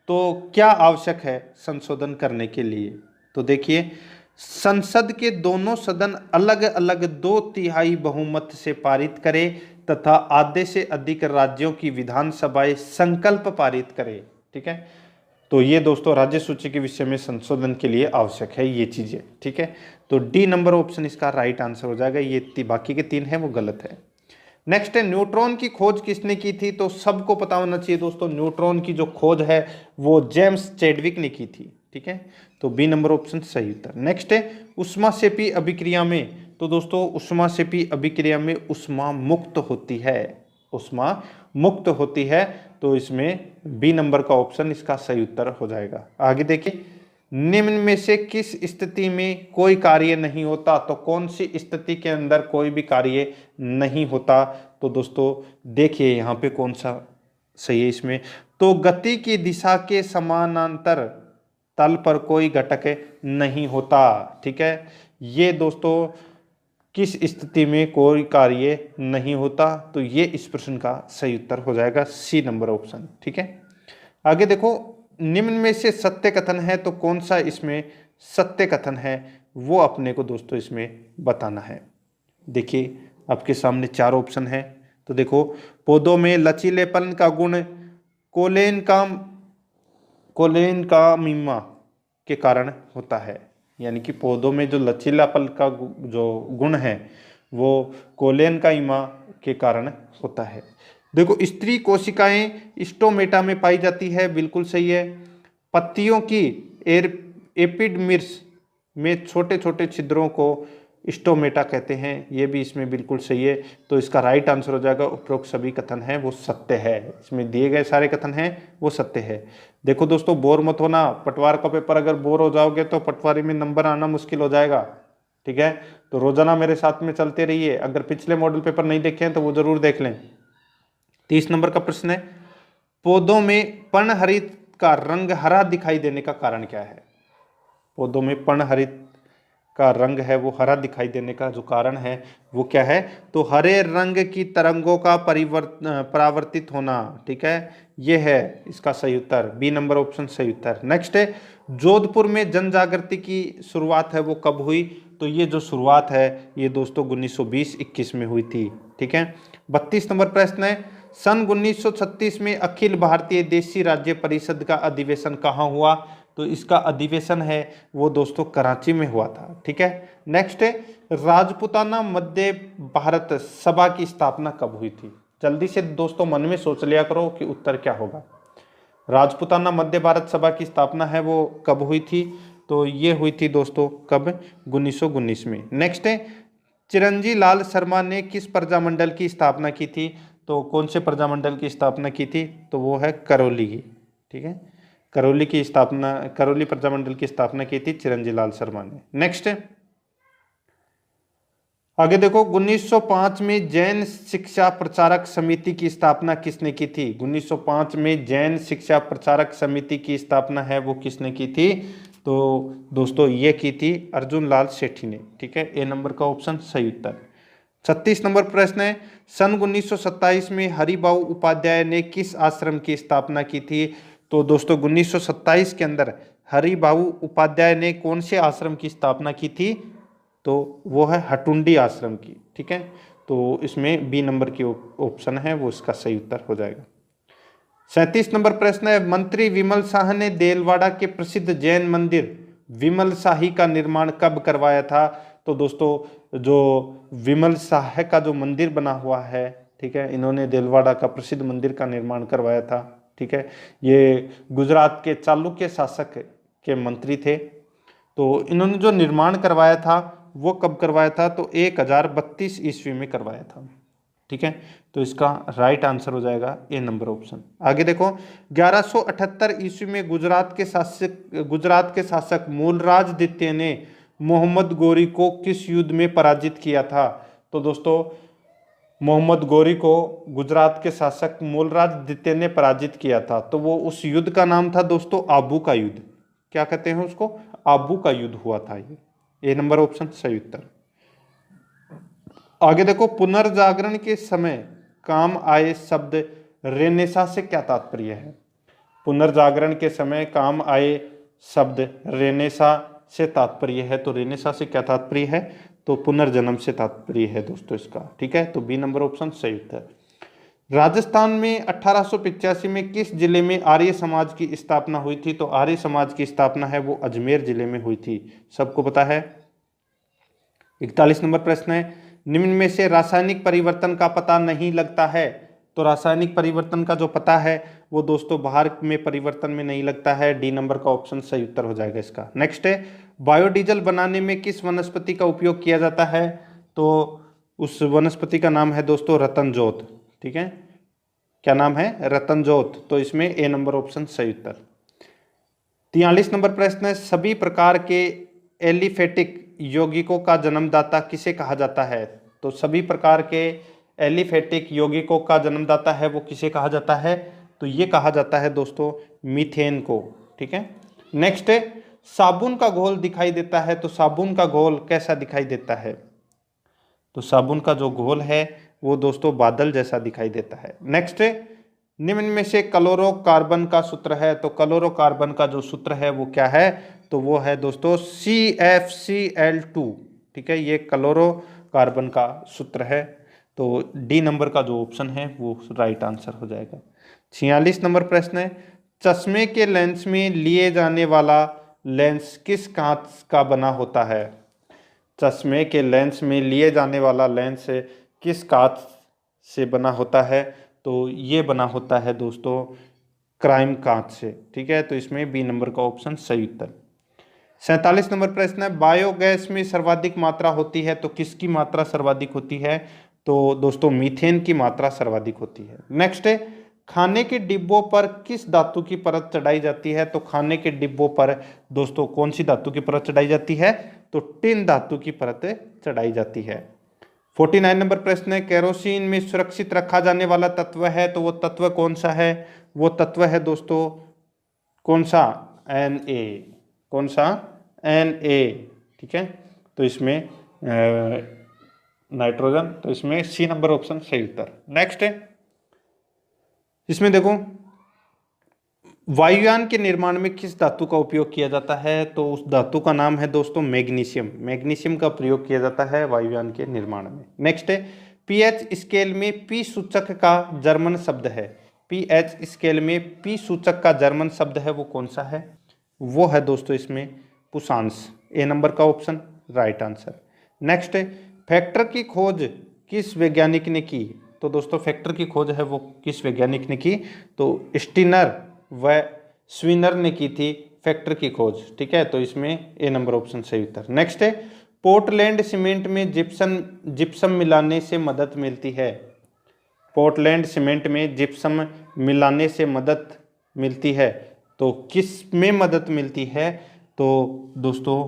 तो क्या आवश्यक है संशोधन करने के लिए? तो देखिए, संसद के दोनों सदन अलग अलग 2/3 बहुमत से पारित करें तथा आधे से अधिक राज्यों की विधानसभाएं संकल्प पारित करें। ठीक है, तो ये दोस्तों राज्य सूची के विषय में संशोधन के लिए आवश्यक है ये चीजें। ठीक है, तो डी नंबर ऑप्शन इसका राइट आंसर हो जाएगा। ये बाकी के 3 है वो गलत है। नेक्स्ट है, न्यूट्रॉन की खोज किसने की थी? तो सबको पता होना चाहिए दोस्तों, न्यूट्रॉन की जो खोज है वो जेम्स चैडविक ने की थी। ठीक है, तो बी नंबर ऑप्शन सही उत्तर। नेक्स्ट है, ऊष्माक्षेपी अभिक्रिया में, तो दोस्तों ऊष्माक्षेपी अभिक्रिया में ऊष्मा मुक्त होती है, ऊष्मा मुक्त होती है, तो इसमें बी नंबर का ऑप्शन इसका सही उत्तर हो जाएगा। आगे देखिए, निम्न में से किस स्थिति में कोई कार्य नहीं होता? तो कौन सी स्थिति के अंदर कोई भी कार्य नहीं होता? तो दोस्तों देखिए यहाँ पे कौन सा सही है इसमें, तो गति की दिशा के समानांतर तल पर कोई घटक नहीं होता। ठीक है, ये दोस्तों किस स्थिति में कोई कार्य नहीं होता? तो ये इस प्रश्न का सही उत्तर हो जाएगा सी नंबर ऑप्शन। ठीक है, आगे देखो, निम्न में से सत्य कथन है, तो कौन सा इसमें सत्य कथन है वो अपने को दोस्तों इसमें बताना है। देखिए आपके सामने 4 ऑप्शन है, तो देखो, पौधों में लचीलेपन का गुण कोलेन का मीमा के कारण होता है, यानी कि पौधों में जो लचीलापन का जो गुण है वो कोलेन का इमा के कारण होता है। देखो, स्त्री कोशिकाएं स्टोमेटा में पाई जाती है, बिल्कुल सही है। पत्तियों की एपिडर्मिस में छोटे छोटे छिद्रों को स्टोमेटा कहते हैं, ये भी इसमें बिल्कुल सही है। तो इसका राइट आंसर हो जाएगा उपरोक्त सभी कथन है वो सत्य है, इसमें दिए गए सारे कथन हैं वो सत्य है। देखो दोस्तों, बोर मत होना, पटवार का पेपर अगर बोर हो जाओगे तो पटवारी में नंबर आना मुश्किल हो जाएगा। ठीक है, तो रोजाना मेरे साथ में चलते रहिए। अगर पिछले मॉडल पेपर नहीं देखे हैं तो वो जरूर देख लें। 30 नंबर का प्रश्न है, पौधों में पर्णहरित का रंग हरा दिखाई देने का कारण क्या है? पौधों में पर्णहरित का रंग है वो हरा दिखाई देने का जो कारण है वो क्या है? तो हरे रंग की तरंगों का परावर्तित होना। ठीक है, ये है इसका सही उत्तर, बी नंबर ऑप्शन सही उत्तर। नेक्स्ट है, जोधपुर में जन जागृति की शुरुआत है वो कब हुई? तो ये जो शुरुआत है ये दोस्तों 1920-21 में हुई थी। ठीक है, 32 नंबर प्रश्न है, सन 1936 में अखिल भारतीय देशी राज्य परिषद का अधिवेशन कहाँ हुआ? तो इसका अधिवेशन है वो दोस्तों कराची में हुआ था। ठीक है, नेक्स्ट है, राजपूताना मध्य भारत सभा की स्थापना कब हुई थी? जल्दी से दोस्तों मन में सोच लिया करो कि उत्तर क्या होगा। राजपूताना मध्य भारत सभा की स्थापना है वो कब हुई थी? तो ये हुई थी दोस्तों कब? 1919 में। नेक्स्ट है, चिरंजी लाल शर्मा ने किस प्रजामंडल की स्थापना की थी? तो कौन से प्रजामंडल की स्थापना की थी? तो वो है करौली की। ठीक है, करौली प्रजामंडल की स्थापना की थी चिरंजी लाल शर्मा ने। नेक्स्ट है, आगे देखो, 1905 में जैन शिक्षा प्रचारक समिति की स्थापना किसने की थी? 1905 में जैन शिक्षा प्रचारक समिति की स्थापना है वो किसने की थी? तो दोस्तों ये की थी अर्जुन लाल सेठी ने। ठीक है, ए नंबर का ऑप्शन सही उत्तर। 36 नंबर प्रश्न है, सन 1927 में हरिभाऊ उपाध्याय ने किस आश्रम की स्थापना की थी? तो दोस्तों 1927 के अंदर हरिभाऊ उपाध्याय ने कौन से आश्रम की स्थापना की थी? तो वो है हटुंडी आश्रम की। ठीक है, तो इसमें बी नंबर की ऑप्शन है वो इसका सही उत्तर हो जाएगा। 37 नंबर प्रश्न है, मंत्री विमल शाह ने देलवाड़ा के प्रसिद्ध जैन मंदिर विमल शाही का निर्माण कब करवाया था? तो दोस्तों जो विमल शाह का जो मंदिर बना हुआ है, ठीक है, इन्होंने देलवाड़ा का प्रसिद्ध मंदिर का निर्माण करवाया था। ठीक है, ये गुजरात के चालुक्य शासक के मंत्री थे। तो इन्होंने जो निर्माण करवाया था वो कब करवाया था? तो 1032 ईस्वी में करवाया था। ठीक है, तो इसका राइट आंसर हो जाएगा ए नंबर ऑप्शन। आगे देखो, 1178 ईस्वी में गुजरात के शासक मूलराज द्वितीय ने मोहम्मद गोरी को किस युद्ध में पराजित किया था? तो दोस्तों मोहम्मद गोरी को गुजरात के शासक मूलराज द्वितीय ने पराजित किया था, तो वो उस युद्ध का नाम था दोस्तों आबू का युद्ध। क्या कहते हैं उसको? आबू का युद्ध हुआ था ये। ए नंबर ऑप्शन सही उत्तर। आगे देखो, पुनर्जागरण के समय काम आए शब्द रेनेसा से क्या तात्पर्य है? पुनर्जागरण के समय काम आए शब्द रेनेसा से तात्पर्य है, तो रेनेसा से क्या तात्पर्य है? तो पुनर्जन्म से तात्पर्य है दोस्तों इसका, ठीक है। तो बी नंबर ऑप्शन सही उत्तर। राजस्थान में 1885 में किस जिले में आर्य समाज की स्थापना हुई थी? तो आर्य समाज की स्थापना है वो अजमेर जिले में हुई थी, सबको पता है। 41 नंबर प्रश्न है, निम्न में से रासायनिक परिवर्तन का पता नहीं लगता है। तो रासायनिक परिवर्तन का जो पता है वो दोस्तों बाहर में परिवर्तन में नहीं लगता है। डी नंबर का ऑप्शन सही उत्तर हो जाएगा इसका। नेक्स्ट है, बायोडीजल बनाने में किस वनस्पति का उपयोग किया जाता है? तो उस वनस्पति का नाम है दोस्तों रतनजोत, ठीक है। क्या नाम है? रतनजोत। तो इसमें ए नंबर ऑप्शन सही उत्तर। 43 नंबर प्रश्न है, सभी प्रकार के एलिफेटिक यौगिकों का जन्मदाता किसे कहा जाता है? तो सभी प्रकार के एलिफेटिक यौगिकों का जन्मदाता है वो किसे कहा जाता है? तो ये कहा जाता है दोस्तों मीथेन को, ठीक है। नेक्स्ट है, साबुन का घोल दिखाई देता है, तो साबुन का घोल कैसा दिखाई देता है? तो साबुन का जो घोल है वो दोस्तों बादल जैसा दिखाई देता है। नेक्स्ट है, निम्न में से क्लोरोकार्बन का सूत्र है, तो क्लोरोकार्बन का जो सूत्र है वो क्या है? तो वो है दोस्तों CFCl2, ठीक है। ये क्लोरोकार्बन का सूत्र है। तो डी नंबर का जो ऑप्शन है वो राइट आंसर हो जाएगा। 46 नंबर प्रश्न है, चश्मे के लेंस में लिए जाने वाला लेंस किस कांच का बना होता है? चश्मे के लेंस में लिए जाने वाला लेंस किस कांच से बना होता है? तो ये बना होता है दोस्तों क्राइम कांच से, ठीक है। तो इसमें बी नंबर का ऑप्शन सही उत्तर। 47 नंबर प्रश्न है, बायोगैस में सर्वाधिक मात्रा होती है, तो किसकी मात्रा सर्वाधिक होती है? तो दोस्तों मीथेन की मात्रा सर्वाधिक होती है। नेक्स्ट है, खाने के डिब्बों पर किस धातु की परत चढ़ाई जाती है? तो खाने के डिब्बों पर दोस्तों कौन सी धातु की परत चढ़ाई जाती है? तो टिन धातु की परत चढ़ाई जाती है। 49 नंबर प्रश्न है, केरोसिन में सुरक्षित रखा जाने वाला तत्व है, तो वो तत्व कौन सा है? वो तत्व है दोस्तों कौन सा? Na। कौन सा? Na, ठीक है। तो इसमें नाइट्रोजन, तो इसमें सी नंबर ऑप्शन सही उत्तर। नेक्स्ट है, इसमें देखो वायुयान के निर्माण में किस धातु का उपयोग किया जाता है? तो उस धातु का नाम है दोस्तों मैग्नीशियम। मैग्नीशियम का प्रयोग किया जाता है वायुयान के निर्माण में। नेक्स्ट है, पीएच स्केल में पी सूचक का जर्मन शब्द है। पीएच स्केल में पी सूचक का जर्मन शब्द है वो कौन सा है? वो है दोस्तों इसमें पुसांस। ए नंबर का ऑप्शन राइट आंसर। नेक्स्ट है, फैक्टर की खोज किस वैज्ञानिक ने की? तो दोस्तों फैक्टर की खोज है वो किस वैज्ञानिक ने की? तो स्टीनर व स्विनर ने की थी फैक्टर की खोज, ठीक है। तो इसमें ए नंबर ऑप्शन सही उत्तर। नेक्स्ट है, पोर्टलैंड सीमेंट में जिप्सम मिलाने से मदद मिलती है। पोर्टलैंड सीमेंट में जिप्सम मिलाने से मदद मिलती है, तो किस में मदद मिलती है? तो दोस्तों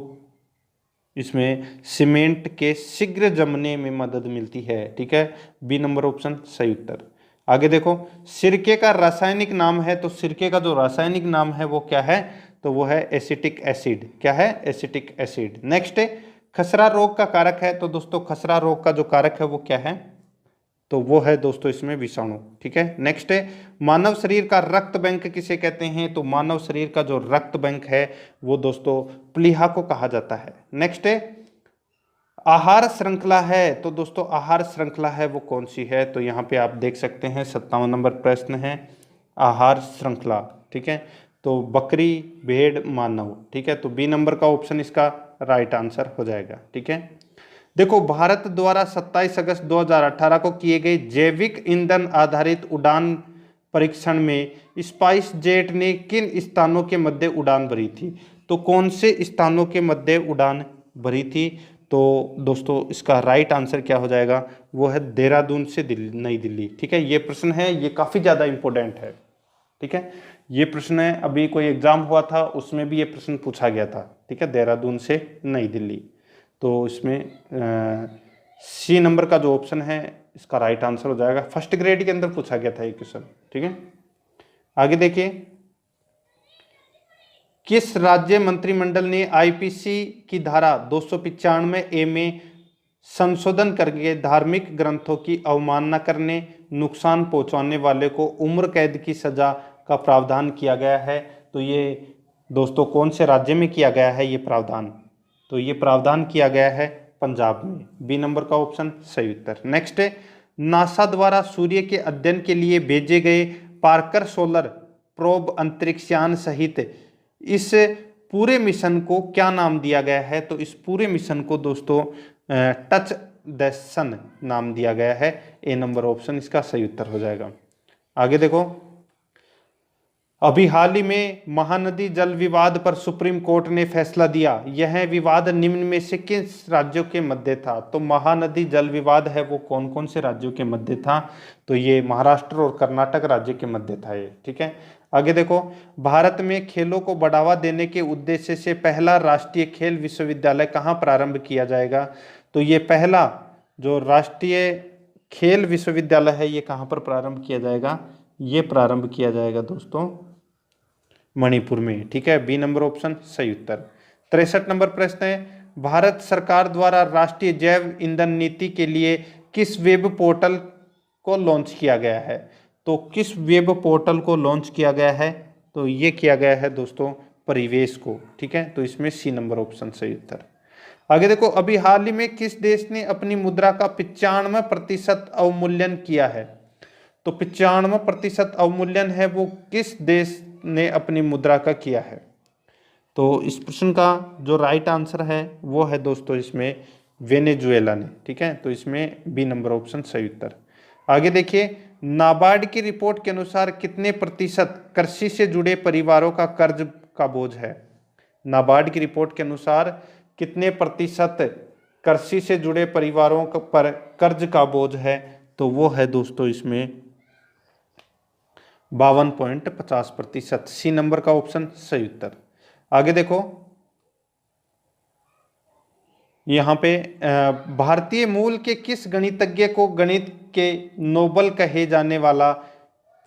इसमें सीमेंट के शीघ्र जमने में मदद मिलती है, ठीक है। बी नंबर ऑप्शन सही उत्तर। आगे देखो, सिरके का रासायनिक नाम है, तो सिरके का जो रासायनिक नाम है वो क्या है? तो वो है एसिटिक एसिड। क्या है? Acetic acid. नेक्स्ट है, खसरा रोग का कारक है, तो दोस्तों खसरा रोग का जो कारक है वो क्या है? तो वो है दोस्तों इसमें विषाणु, ठीक है। नेक्स्ट है, मानव शरीर का रक्त बैंक किसे कहते हैं? तो मानव शरीर का जो रक्त बैंक है वो दोस्तों प्लीहा को कहा जाता है। नेक्स्ट है, आहार श्रृंखला है, तो दोस्तों आहार श्रृंखला है वो कौन सी है? तो यहाँ पे आप देख सकते हैं 57 नंबर प्रश्न है आहार श्रृंखला, ठीक है। तो बकरी, भेड़, मानव, ठीक है। तो बी नंबर का ऑप्शन इसका राइट आंसर हो जाएगा, ठीक है। देखो, भारत द्वारा 27 अगस्त 2018 को किए गए जैविक ईंधन आधारित उड़ान परीक्षण में स्पाइस जेट ने किन स्थानों के मध्य उड़ान भरी थी? तो कौन से स्थानों के मध्य उड़ान भरी थी? तो दोस्तों इसका राइट आंसर क्या हो जाएगा? वो है देहरादून से नई दिल्ली, ठीक है। ये प्रश्न है, ये काफ़ी ज़्यादा इंपॉर्टेंट है, ठीक है। ये प्रश्न है, अभी कोई एग्जाम हुआ था उसमें भी ये प्रश्न पूछा गया था, ठीक है। देहरादून से नई दिल्ली, तो इसमें सी नंबर का जो ऑप्शन है इसका राइट आंसर हो जाएगा। फर्स्ट ग्रेड के अंदर पूछा गया था ये क्वेश्चन, ठीक है। आगे देखिए, किस राज्य मंत्रिमंडल ने आईपीसी की धारा 295 ए में संशोधन करके धार्मिक ग्रंथों की अवमानना करने, नुकसान पहुंचाने वाले को उम्र कैद की सजा का प्रावधान किया गया है? तो ये दोस्तों कौन से राज्य में किया गया है ये प्रावधान? तो ये प्रावधान किया गया है पंजाब में। बी नंबर का ऑप्शन सही उत्तर। नेक्स्ट है, नासा द्वारा सूर्य के अध्ययन के लिए भेजे गए पार्कर सोलर प्रोब अंतरिक्षयान सहित इस पूरे मिशन को क्या नाम दिया गया है? तो इस पूरे मिशन को दोस्तों टच द सन नाम दिया गया है। ए नंबर ऑप्शन इसका सही उत्तर हो जाएगा। आगे देखो, अभी हाल ही में महानदी जल विवाद पर सुप्रीम कोर्ट ने फैसला दिया, यह विवाद निम्न में से किस राज्यों के मध्य था? तो महानदी जल विवाद है वो कौन कौन से राज्यों के मध्य था? तो ये महाराष्ट्र और कर्नाटक राज्य के मध्य था ये, ठीक है। आगे देखो, भारत में खेलों को बढ़ावा देने के उद्देश्य से पहला राष्ट्रीय खेल विश्वविद्यालय कहाँ प्रारंभ किया जाएगा? तो ये पहला जो राष्ट्रीय खेल विश्वविद्यालय है ये कहाँ पर प्रारंभ किया जाएगा? ये प्रारंभ किया जाएगा दोस्तों मणिपुर में, ठीक है। बी नंबर ऑप्शन सही उत्तर। 63 नंबर प्रश्न है, भारत सरकार द्वारा राष्ट्रीय जैव ईंधन नीति के लिए किस वेब पोर्टल को लॉन्च किया गया है? तो किस वेब पोर्टल को लॉन्च किया गया है? तो ये किया गया है दोस्तों परिवेश को, ठीक है। तो इसमें सी नंबर ऑप्शन सही उत्तर। आगे देखो, अभी हाल ही में किस देश ने अपनी मुद्रा का 95% अवमूल्यन किया है? तो 95% अवमूल्यन है वो किस देश ने अपनी मुद्रा का किया है? तो इस प्रश्न का जो राइट आंसर है वो है दोस्तों इसमें वेनेजुएला ने, ठीक है। तो इसमें बी नंबर ऑप्शन सही उत्तर। आगे देखिए, नाबार्ड की रिपोर्ट के अनुसार कितने प्रतिशत कृषि से जुड़े परिवारों का कर्ज का बोझ है? नाबार्ड की रिपोर्ट के अनुसार कितने प्रतिशत कृषि से जुड़े परिवारों पर कर्ज का बोझ है? तो वो है दोस्तों इसमें 52.50%। सी नंबर का ऑप्शन सही उत्तर। आगे देखो, यहाँ पे भारतीय मूल के किस गणितज्ञ को गणित के नोबेल कहे जाने वाला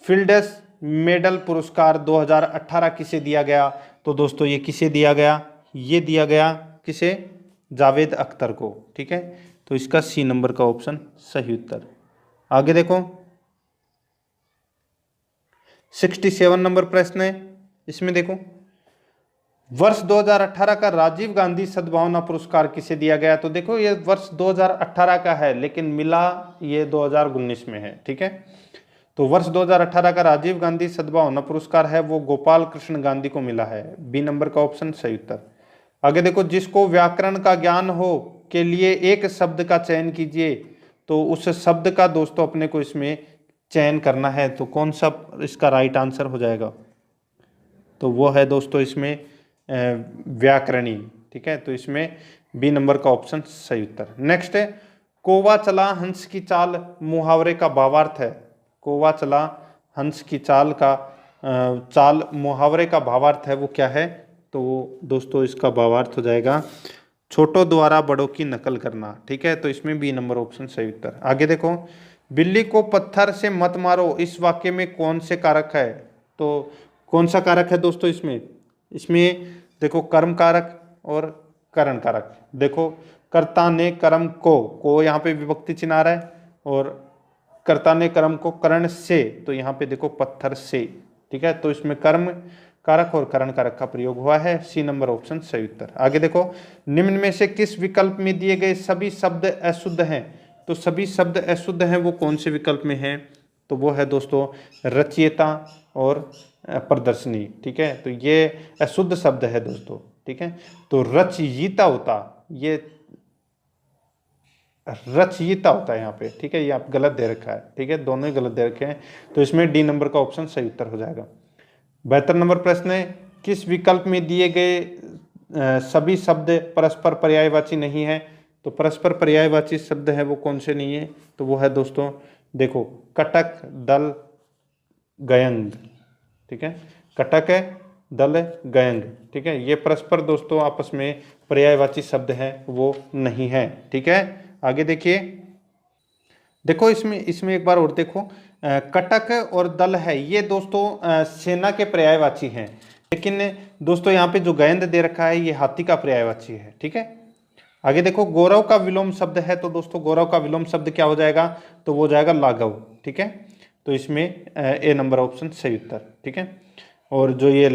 फील्ड्स मेडल पुरस्कार 2018 किसे दिया गया? तो दोस्तों ये किसे दिया गया? ये दिया गया किसे? जावेद अख्तर को, ठीक है। तो इसका सी नंबर का ऑप्शन सही उत्तर। आगे देखो, 67 नंबर प्रश्न है, इसमें देखो, वर्ष 2018 का राजीव गांधी सद्भावना पुरस्कार किसे दिया गया? तो देखो ये वर्ष 2018 का है लेकिन मिला ये 2019 में है, ठीक है। तो वर्ष 2018 का राजीव गांधी सद्भावना पुरस्कार है वो गोपाल कृष्ण गांधी को मिला है। बी नंबर का ऑप्शन सही उत्तर। आगे देखो, जिसको व्याकरण का ज्ञान हो के लिए एक शब्द का चयन कीजिए, तो उस शब्द का दोस्तों अपने को इसमें चयन करना है। तो कौन सा इसका राइट आंसर हो जाएगा? तो वो है दोस्तों इसमें व्याकरणी, ठीक है। तो इसमें बी नंबर का ऑप्शन सही उत्तर। नेक्स्ट है, कोवा चला हंस की चाल मुहावरे का भावार्थ है। कोवा चला हंस की चाल का चाल मुहावरे का भावार्थ है वो क्या है? तो दोस्तों इसका भावार्थ हो जाएगा छोटों द्वारा बड़ों की नकल करना, ठीक है। तो इसमें बी नंबर ऑप्शन सही उत्तर। आगे देखो, बिल्ली को पत्थर से मत मारो इस वाक्य में कौन से कारक है? तो कौन सा कारक है दोस्तों इसमें? इसमें देखो कर्म कारक और करण कारक। देखो, कर्ता ने कर्म को यहाँ पे विभक्ति चिन्ह आ रहा है और कर्ता ने कर्म को करण से, तो यहाँ पे देखो पत्थर से, ठीक है। तो इसमें कर्म कारक और करण कारक का प्रयोग हुआ है। सी नंबर ऑप्शन सही उत्तर। आगे देखो, निम्न में से किस विकल्प में दिए गए सभी शब्द अशुद्ध हैं? तो सभी शब्द अशुद्ध हैं वो कौन से विकल्प में हैं? तो वो है दोस्तों रचयिता और प्रदर्शनी, ठीक है। तो ये अशुद्ध शब्द है दोस्तों, ठीक है। तो रचयिता होता, ये रचयिता होता है यहाँ पे, ठीक है। ये आप गलत दे रखा है, ठीक है, दोनों ही गलत दे रखे हैं। तो इसमें डी नंबर का ऑप्शन सही उत्तर हो जाएगा। 72 नंबर प्रश्न है, किस विकल्प में दिए गए सभी शब्द परस्पर पर्यायवाची नहीं है? तो परस्पर पर्यायवाची शब्द है वो कौन से नहीं है? तो वो है दोस्तों देखो कटक, दल, गयंग, ठीक है। कटक है, दल, गयंग, ठीक है। ये परस्पर दोस्तों आपस में पर्यायवाची शब्द हैं वो नहीं है, ठीक है। आगे देखिए, देखो इसमें इसमें एक बार और देखो, कटक और दल है ये दोस्तों सेना के पर्यायवाची हैं, लेकिन दोस्तों यहाँ पे जो गेंद दे रखा है ये हाथी का पर्यायवाची है। ठीक है, आगे देखो गौरव का विलोम शब्द है, तो दोस्तों गौरव का विलोम शब्द क्या हो जाएगा, तो वो हो जाएगा लाघव। ठीक है, तो इसमें ए नंबर ऑप्शन सही उत्तर। ठीक है, और जो ये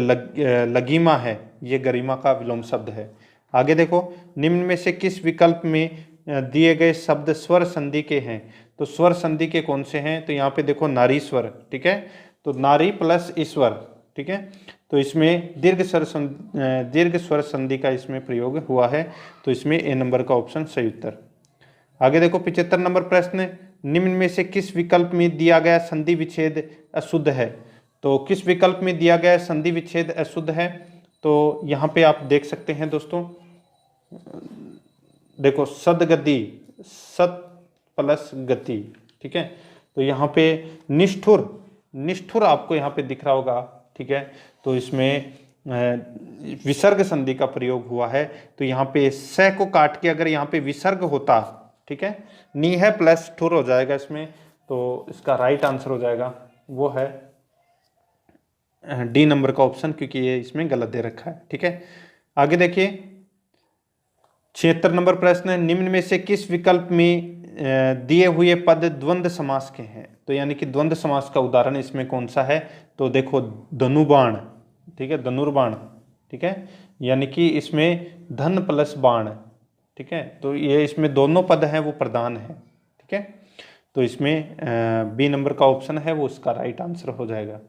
लगीमा है ये गरिमा का विलोम शब्द है। आगे देखो, निम्न में से किस विकल्प में दिए गए शब्द स्वर संधि के हैं, तो स्वर संधि के कौन से हैं, तो यहाँ पे देखो नारीश्वर। ठीक है, तो नारी प्लस ईश्वर। ठीक है, तो इसमें दीर्घ स्वर संधि का इसमें प्रयोग हुआ है, तो इसमें ए नंबर का ऑप्शन सही उत्तर। आगे देखो 75 नंबर प्रश्न, निम्न में से किस विकल्प में दिया गया संधि विच्छेद अशुद्ध है, तो किस विकल्प में दिया गया संधि विच्छेद अशुद्ध है, तो यहाँ पे आप देख सकते हैं दोस्तों, देखो सदगति, सत प्लस गति। ठीक है, तो यहाँ पे निष्ठुर आपको यहाँ पे दिख रहा होगा। ठीक है, तो इसमें विसर्ग संधि का प्रयोग हुआ है, तो यहाँ पे स को काट के अगर यहाँ पे विसर्ग होता, ठीक है, नी है प्लस ठुर हो जाएगा इसमें, तो इसका राइट आंसर हो जाएगा वो है डी नंबर का ऑप्शन, क्योंकि ये इसमें गलत दे रखा है। ठीक है, आगे देखिए 76 नंबर प्रश्न है, निम्न में से किस विकल्प में दिए हुए पद द्वंद्व समास के हैं, तो यानी कि द्वंद्व समास का उदाहरण इसमें कौन सा है, तो देखो धनुबाण। ठीक है, धनुर्बाण। ठीक है, यानी कि इसमें धन प्लस बाण। ठीक है, तो ये इसमें दोनों पद हैं वो प्रधान है। ठीक है, तो इसमें बी नंबर का ऑप्शन है वो उसका राइट आंसर हो जाएगा।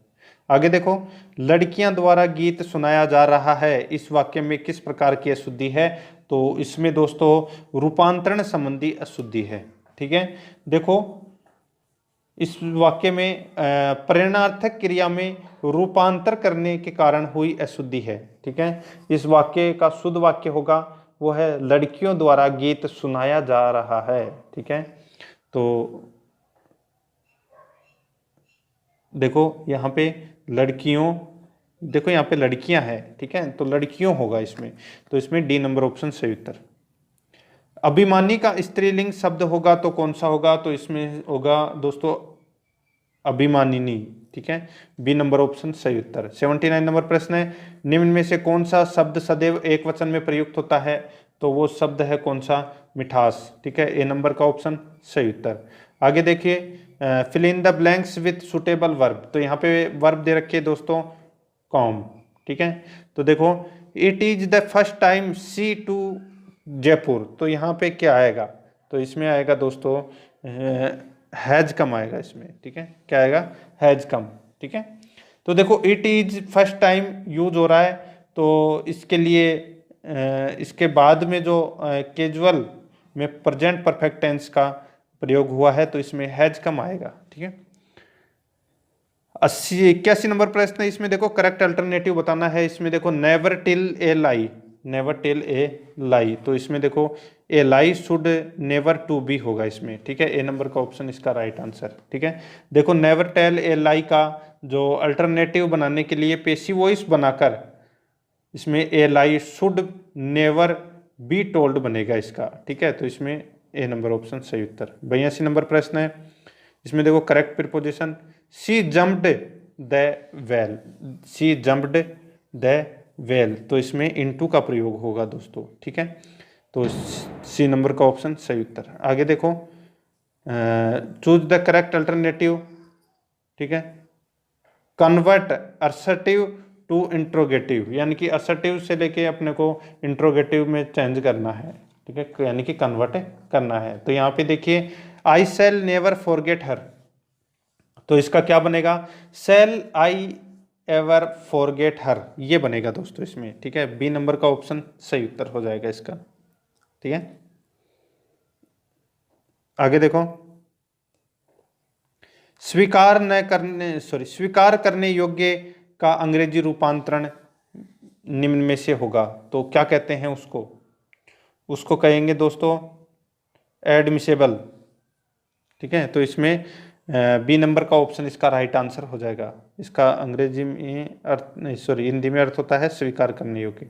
आगे देखो, लड़कियां द्वारा गीत सुनाया जा रहा है, इस वाक्य में किस प्रकार की अशुद्धि है, तो इसमें दोस्तों रूपांतरण संबंधी अशुद्धि है। ठीक है, देखो इस वाक्य में प्रेरणार्थक क्रिया में रूपांतर करने के कारण हुई अशुद्धि है। ठीक है, इस वाक्य का शुद्ध वाक्य होगा वो है लड़कियों द्वारा गीत सुनाया जा रहा है। ठीक है, तो देखो यहाँ पे लड़कियों, देखो यहाँ पे लड़कियां हैं। ठीक है, तो लड़कियों होगा इसमें, तो इसमें डी नंबर ऑप्शन सही उत्तर। अभिमानी का स्त्रीलिंग शब्द होगा तो कौन सा होगा, तो इसमें होगा दोस्तों अभिमानिनी। ठीक है, बी नंबर ऑप्शन सही उत्तर। 79 नंबर प्रश्न है, निम्न में से कौन सा शब्द सदैव एक वचन में प्रयुक्त होता है, तो वो शब्द है कौन सा, मिठास। ठीक है, ए नंबर का ऑप्शन सही उत्तर। आगे देखिए fill in the blanks with suitable verb, तो यहाँ पे वर्ब दे रखे दोस्तों कॉम। ठीक है, तो देखो it is the first time see to Jaipur, तो यहाँ पे क्या आएगा, तो इसमें आएगा दोस्तों हैज कम आएगा इसमें। ठीक है, क्या आएगा, हैज कम। ठीक है, तो देखो it is first time use हो रहा है, तो इसके लिए इसके बाद में जो कैजुअल में प्रेजेंट परफेक्ट टेंस का प्रयोग हुआ है, तो इसमें हैज कम आएगा। ठीक है, 81 नंबर प्रश्न है, इसमें देखो करेक्ट अल्टरनेटिव बताना है। इसमें देखो never tell a lie, never tell a lie, तो इसमें देखो a lie should never to be होगा इसमें। ठीक है, ए नंबर का ऑप्शन इसका राइट आंसर। ठीक है, देखो नेवर टेल ए लाई का जो अल्टरनेटिव बनाने के लिए पेसिव वॉइस बनाकर इसमें ए lie should never be told बनेगा इसका। ठीक है, तो इसमें ए नंबर ऑप्शन सही उत्तर। 82 नंबर प्रश्न है, इसमें देखो correct preposition she jumped the well, she jumped the well, तो इसमें इनटू का प्रयोग होगा दोस्तों। ठीक है, तो सी नंबर का ऑप्शन सही उत्तर। आगे देखो चूज द करेक्ट अल्टरनेटिव। ठीक है, कन्वर्ट असर्टिव टू इंट्रोगेटिव, यानी कि असर्टिव से लेके अपने को इंट्रोगेटिव में चेंज करना है। ठीक है, यानी कि कन्वर्ट करना है। तो यहाँ पे देखिए आई शैल नेवर फॉरगेट हर, तो इसका क्या बनेगा, शैल आई एवर फॉरगेट हर, ये बनेगा दोस्तों इसमें। ठीक है, बी नंबर का ऑप्शन सही उत्तर हो जाएगा इसका। ठीक है, आगे देखो स्वीकार करने योग्य का अंग्रेजी रूपांतरण निम्न में से होगा, तो क्या कहते हैं उसको, उसको कहेंगे दोस्तों एडमिसेबल। ठीक है, तो इसमें बी नंबर का ऑप्शन इसका राइट आंसर हो जाएगा। इसका अंग्रेजी में अर्थ नहीं, सॉरी हिंदी में अर्थ होता है स्वीकार करने योग्य।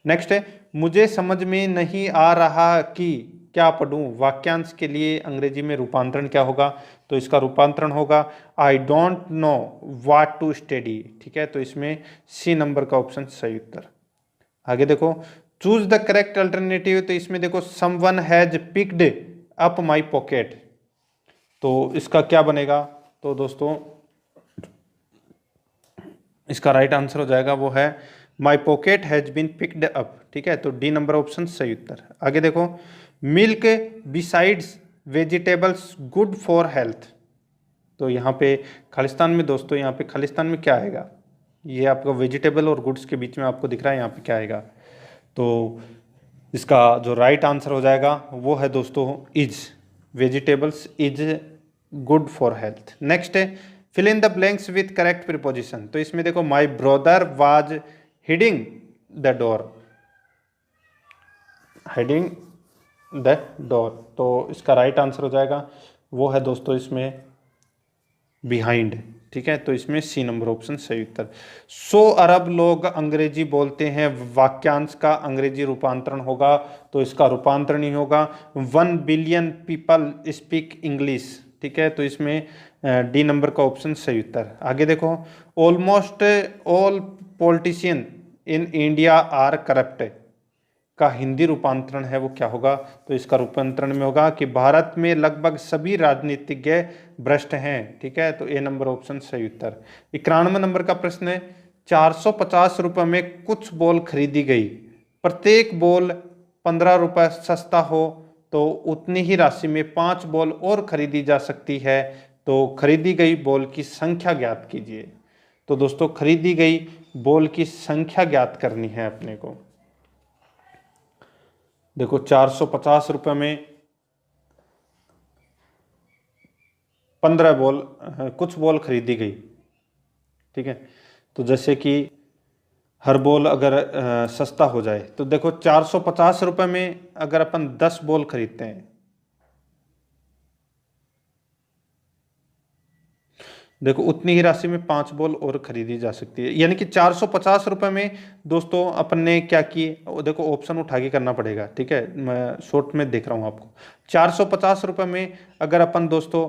नेक्स्ट है, मुझे समझ में नहीं आ रहा कि क्या पढ़ूं, वाक्यांश के लिए अंग्रेजी में रूपांतरण क्या होगा, तो इसका रूपांतरण होगा I don't know what to study. ठीक है, तो इसमें सी नंबर का ऑप्शन सही उत्तर। आगे देखो, चूज द करेक्ट अल्टरनेटिव, तो इसमें देखो someone has picked up my pocket, तो इसका क्या बनेगा, तो दोस्तों इसका राइट आंसर हो जाएगा वो है my pocket has been picked up. ठीक है, तो डी नंबर ऑप्शन सही उत्तर। आगे देखो, milk besides vegetables good for health, तो यहाँ पे खालिस्तान में दोस्तों, यहाँ पे खालिस्तान में क्या आएगा, ये आपका वेजिटेबल और गुड्स के बीच में आपको दिख रहा है, यहाँ पे क्या आएगा, तो इसका जो राइट आंसर हो जाएगा वो है दोस्तों is, vegetables is good for health. Next है fill in the blanks with correct preposition, तो इसमें देखो my brother was hiding the door, hiding the door, तो इसका राइट आंसर हो जाएगा वो है दोस्तों इसमें बिहाइंड। ठीक है, तो इसमें सी नंबर ऑप्शन सही उत्तर। 100 अरब लोग अंग्रेजी बोलते हैं, वाक्यांश का अंग्रेजी रूपांतरण होगा, तो इसका रूपांतरण ही होगा 1 बिलियन पीपल स्पीक इंग्लिश। ठीक है, तो इसमें डी नंबर का ऑप्शन सही उत्तर। आगे देखो, almost all politician in India are corrupt का हिंदी रूपांतरण है वो क्या होगा, तो इसका रूपांतरण में होगा कि भारत में लगभग सभी राजनीतिज्ञ भ्रष्ट हैं। ठीक है, तो ए नंबर ऑप्शन सही उत्तर। 91 नंबर का प्रश्न है, 450 रुपये में कुछ बॉल खरीदी गई, प्रत्येक बॉल 15 रुपये सस्ता हो तो उतनी ही राशि में 5 बॉल और खरीदी जा सकती है, तो खरीदी गई बॉल की संख्या ज्ञात कीजिए। तो दोस्तों खरीदी गई बॉल की संख्या ज्ञात करनी है अपने को। देखो 450 रुपये में 15 बॉल, कुछ बॉल खरीदी गई। ठीक है, तो जैसे कि हर बॉल अगर सस्ता हो जाए, तो देखो 450 रुपये में अगर अपन 10 बॉल खरीदते हैं, देखो उतनी ही राशि में 5 बॉल और खरीदी जा सकती है, यानी कि 450 रुपये में दोस्तों अपन ने क्या की, देखो ऑप्शन उठा के करना पड़ेगा। ठीक है, मैं शॉर्ट में देख रहा हूँ आपको। 450 रुपये में अगर अपन दोस्तों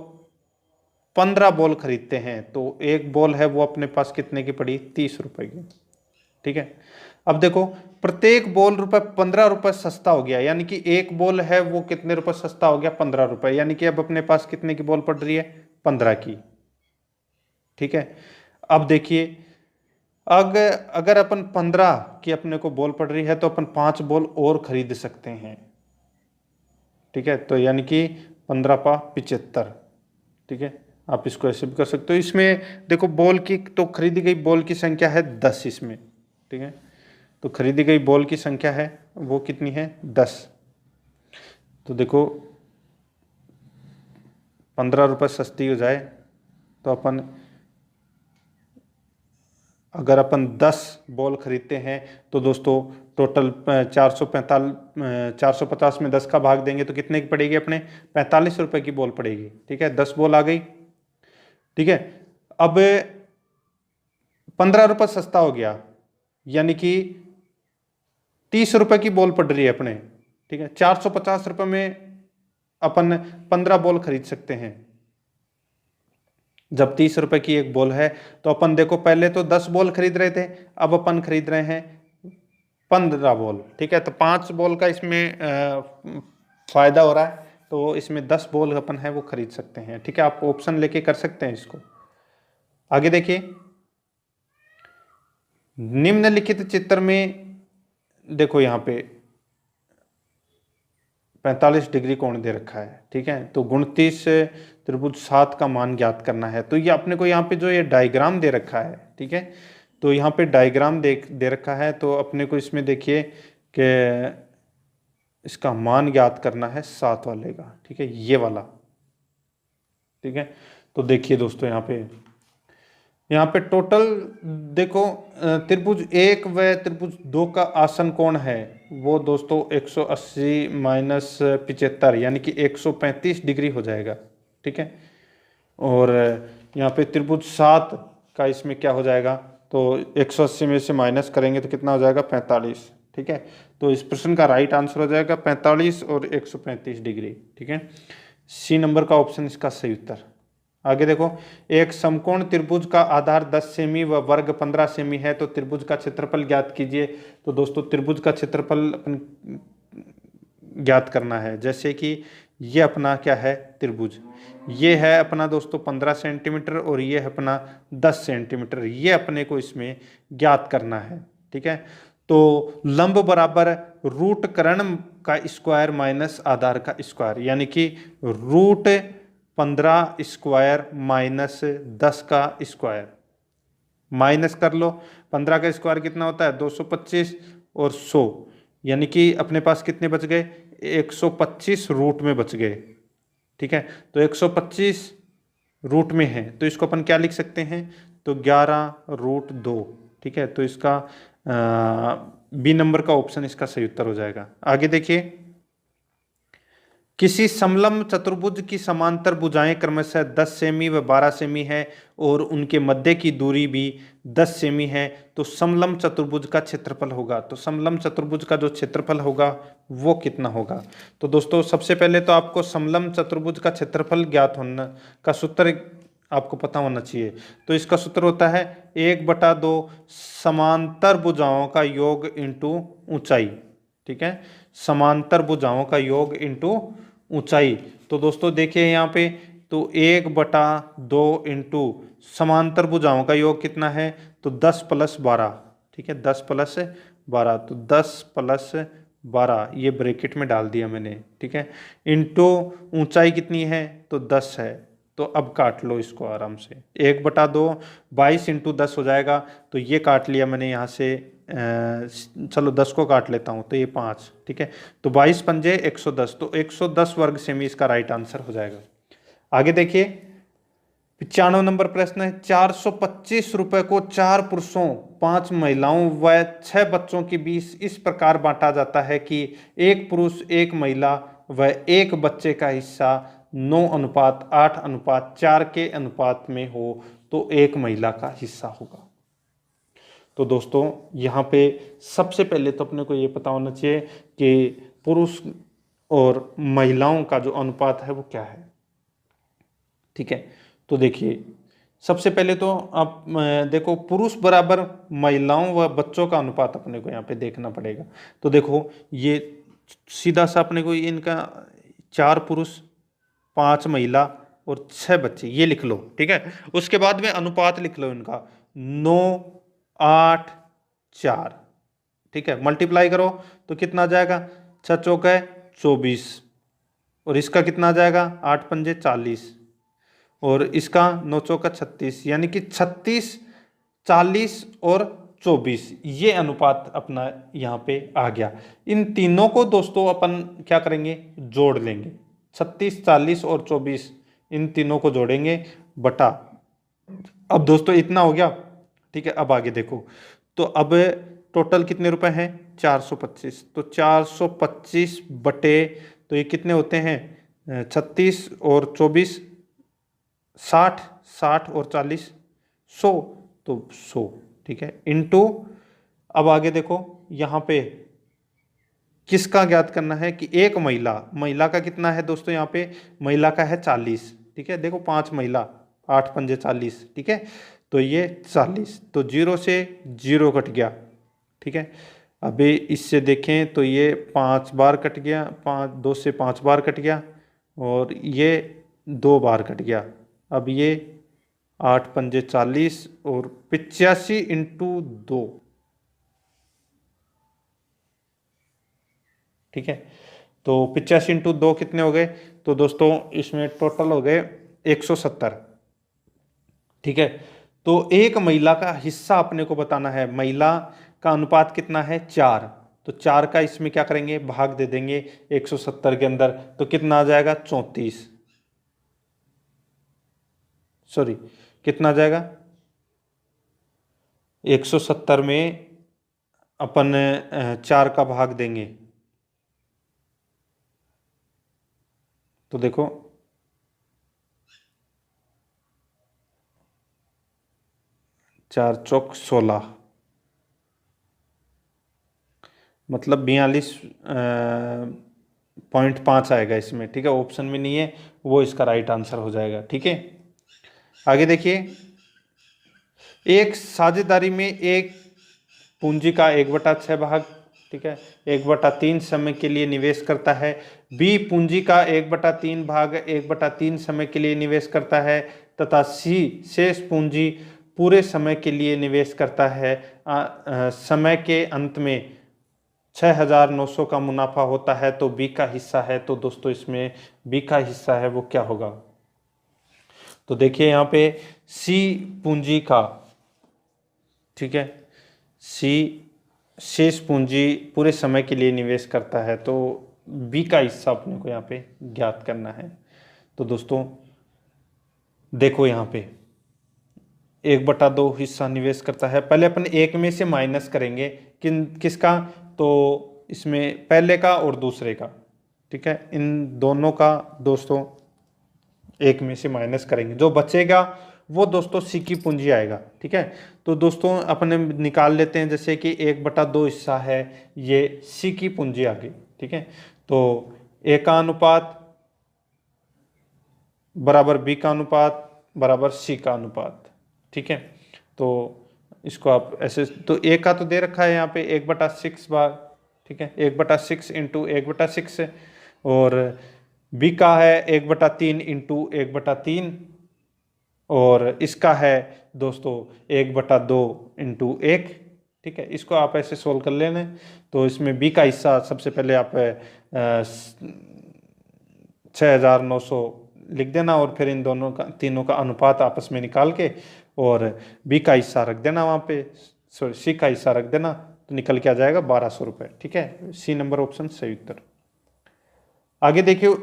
15 बॉल खरीदते हैं, तो एक बॉल है वो अपने पास कितने की पड़ी, 30 रुपये की। ठीक है, अब देखो प्रत्येक बॉल 15 रुपये सस्ता हो गया, यानी कि एक बॉल है वो कितने रुपए सस्ता हो गया, 15 रुपये, यानी कि अब अपने पास कितने की बॉल पड़ रही है, 15 की। ठीक है, अब देखिए अगर अपन 15 की अपने को बॉल पड़ रही है तो अपन 5 बॉल और खरीद सकते हैं। ठीक है, तो यानी कि 15 पा 75। ठीक है, आप इसको ऐसे भी कर सकते हो। इसमें देखो बॉल की तो खरीदी गई बॉल की संख्या है 10 इसमें। ठीक है, तो खरीदी गई बॉल की संख्या है वो कितनी है, 10। तो देखो 15 रुपये सस्ती हो जाए तो अपन अगर अपन 10 बॉल खरीदते हैं तो दोस्तों टोटल 450 में 10 का भाग देंगे तो कितने की पड़ेगी, अपने 45 रुपये की बॉल पड़ेगी। ठीक है, 10 बॉल आ गई। ठीक है, अब 15 रुपये सस्ता हो गया, यानी कि 30 रुपये की बॉल पड़ रही है अपने। ठीक है, 450 रुपये में अपन 15 बॉल खरीद सकते हैं। जब 30 रुपए की एक बॉल है तो अपन देखो पहले तो 10 बॉल खरीद रहे थे, अब अपन खरीद रहे हैं 15 बॉल। ठीक है, तो 5 बॉल का इसमें फायदा हो रहा है, तो इसमें 10 बॉल अपन है वो खरीद सकते हैं। ठीक है, आप ऑप्शन लेके कर सकते हैं इसको। आगे देखिए, निम्नलिखित चित्र में देखो यहाँ पे 45 डिग्री कोण दे रखा है। ठीक है, तो 29 त्रिभुज 7 का मान ज्ञात करना है। तो ये अपने को यहाँ पे जो ये डायग्राम दे रखा है, ठीक है, तो यहाँ पे डायग्राम दे रखा है, तो अपने को इसमें देखिए कि इसका मान ज्ञात करना है 7 वाले का। ठीक है, ये वाला। ठीक है, तो देखिए दोस्तों यहाँ पे टोटल देखो त्रिभुज 1 व त्रिभुज 2 का आसन कोण है वो दोस्तों 180 माइनस 75 यानी कि 135 डिग्री हो जाएगा। ठीक है, और यहाँ पे त्रिभुज 7 का इसमें क्या हो जाएगा, तो 180 में से माइनस करेंगे तो कितना हो जाएगा, 45। ठीक है। तो इस प्रश्न का राइट आंसर हो जाएगा 45 और 135 डिग्री। ठीक है, सी नंबर का ऑप्शन इसका सही उत्तर। आगे देखो, एक समकोण त्रिभुज का आधार 10 सेमी व वर्ग 15 सेमी है, तो त्रिभुज का क्षेत्रफल ज्ञात कीजिए। तो दोस्तों त्रिभुज का क्षेत्रफल अपन ज्ञात करना है। जैसे कि ये अपना क्या है, त्रिभुज, ये है अपना दोस्तों 15 सेंटीमीटर और ये है अपना 10 सेंटीमीटर, ये अपने को इसमें ज्ञात करना है। ठीक है, तो लंब बराबर रूट कर्ण का स्क्वायर माइनस आधार का स्क्वायर, यानी कि रूट 15 स्क्वायर माइनस 10 का स्क्वायर, माइनस कर लो। 15 का स्क्वायर कितना होता है, 225 और 100, यानी कि अपने पास कितने बच गए, 125 रूट में बच गए। ठीक है, तो 125 रूट में है, तो इसको अपन क्या लिख सकते हैं, तो 11 रूट 2। ठीक है, तो इसका बी नंबर का ऑप्शन इसका सही उत्तर हो जाएगा। आगे देखिए, किसी समलंब चतुर्भुज की समांतर भुजाएं क्रमशः 10 सेमी व 12 सेमी है और उनके मध्य की दूरी भी 10 सेमी है, तो समलंब चतुर्भुज का क्षेत्रफल होगा। तो समलंब चतुर्भुज का जो क्षेत्रफल होगा वो कितना होगा। तो दोस्तों सबसे पहले तो आपको समलंब चतुर्भुज का क्षेत्रफल ज्ञात होना का सूत्र आपको पता होना चाहिए। तो इसका सूत्र होता है 1/2 समांतर भुजाओं का योग इंटू ऊंचाई। ठीक है, समांतर भुजाओं का योग इंटू ऊंचाई। तो दोस्तों देखिए यहाँ पे, तो 1/2 इंटू समांतर भुजाओं का योग कितना है, तो 10 + 12। ठीक है, 10 + 12, तो 10 + 12 ये ब्रैकेट में डाल दिया मैंने। ठीक है, इंटू ऊंचाई कितनी है, तो 10 है। तो अब काट लो इसको आराम से, 1/2 22 इंटू 10 हो जाएगा। तो ये काट लिया मैंने यहाँ से, चलो 10 को काट लेता हूँ, तो ये 5। ठीक है, तो 22 पंजे 110, तो 110 वर्ग सेमी इसका राइट आंसर हो जाएगा। आगे देखिए, 95 नंबर प्रश्न है, 425 रुपए को 4 पुरुषों 5 महिलाओं व 6 बच्चों के बीच इस प्रकार बांटा जाता है कि एक पुरुष 1 महिला व 1 बच्चे का हिस्सा 9:8:4 के अनुपात में हो, तो 1 महिला का हिस्सा होगा। तो दोस्तों यहाँ पे सबसे पहले तो अपने को ये पता होना चाहिए कि पुरुष और महिलाओं का जो अनुपात है वो क्या है। ठीक है, तो देखिए सबसे पहले तो आप देखो, पुरुष बराबर महिलाओं व बच्चों का अनुपात अपने को यहाँ पे देखना पड़ेगा। तो देखो ये सीधा सा अपने को इनका 4 पुरुष 5 महिला और 6 बच्चे ये लिख लो। ठीक है, उसके बाद में अनुपात लिख लो इनका 9:8:4। ठीक है, मल्टीप्लाई करो तो कितना आ जाएगा, 6 चौके 24 और इसका कितना आ जाएगा, 8 पंजे 40 और इसका 9 चौका 36, यानी कि 36, 40 और 24 ये अनुपात अपना यहाँ पे आ गया। इन तीनों को दोस्तों अपन क्या करेंगे, जोड़ लेंगे, 36, 40 और 24 इन तीनों को जोड़ेंगे बटा। अब दोस्तों इतना हो गया। ठीक है, अब आगे देखो, तो अब टोटल कितने रुपए हैं, 425, तो 425 बटे, तो ये कितने होते हैं, 36 और 24 60, 60 और 40 100, तो 100। ठीक है, इंटू, अब आगे देखो यहाँ पे किसका ज्ञात करना है कि एक महिला, महिला का कितना है दोस्तों, यहाँ पे महिला का है 40। ठीक है, देखो 5 महिला 8 पंजे 40। ठीक है, तो ये 40, तो 0 से 0 कट गया। ठीक है, अभी इससे देखें तो ये 5 बार कट गया, 2 से 5 बार कट गया और ये 2 बार कट गया। अब ये 8 पंजे 40 और 85 इंटू 2। ठीक है, तो 85 इंटू 2 कितने हो गए, तो दोस्तों इसमें टोटल हो गए 170। ठीक है, तो एक महिला का हिस्सा अपने को बताना है, महिला का अनुपात कितना है 4, तो 4 का इसमें क्या करेंगे, भाग दे देंगे 170 के अंदर, तो कितना आ जाएगा 34, सॉरी कितना आ जाएगा 170 में अपन 4 का भाग देंगे, तो देखो 4 चौक 16 मतलब 42.5 आएगा इसमें, ठीक है। ऑप्शन में नहीं है, वो इसका राइट आंसर हो जाएगा, ठीक है। आगे देखिए, एक साझेदारी में एक पूंजी का 1/6 भाग, ठीक है, 1/3 समय के लिए निवेश करता है। बी पूंजी का 1/3 भाग 1/3 समय के लिए निवेश करता है, तथा सी शेष पूंजी पूरे समय के लिए निवेश करता है। समय के अंत में 6,900 का मुनाफा होता है, तो बी का हिस्सा है। तो दोस्तों इसमें बी का हिस्सा है वो क्या होगा? तो देखिए यहाँ पे सी पूंजी का, ठीक है, सी शेष पूंजी पूरे समय के लिए निवेश करता है, तो बी का हिस्सा अपने को यहाँ पे ज्ञात करना है। तो दोस्तों देखो यहाँ पे 1/2 हिस्सा निवेश करता है। पहले अपन एक में से माइनस करेंगे, किसका? तो इसमें पहले का और दूसरे का, ठीक है, इन दोनों का दोस्तों एक में से माइनस करेंगे, जो बचेगा वो दोस्तों सी की पूंजी आएगा, ठीक है। तो दोस्तों अपने निकाल लेते हैं, जैसे कि 1/2 हिस्सा है ये सी की पूंजी आ गई, ठीक है। तो ए का अनुपात बराबर बी का अनुपात बराबर सी का अनुपात, ठीक है। तो इसको आप ऐसे, तो ए का तो दे रखा है यहाँ पे 1/6 भाग, ठीक है, 1/6 इंटू 1/6, और बी का है 1/3 इंटू 1/3, और इसका है दोस्तों 1/2 इंटू 1, ठीक है। इसको आप ऐसे सोल्व कर लेना। तो इसमें बी का हिस्सा सबसे पहले आप 6,900 लिख देना, और फिर इन दोनों का, तीनों का अनुपात आपस में निकाल के, और बी का हिस्सा रख देना वहाँ पे, सॉरी सी का हिस्सा रख देना, तो निकल के आ जाएगा 1,200 रुपये, ठीक है। सी नंबर ऑप्शन सही उत्तर। आगे देखिए,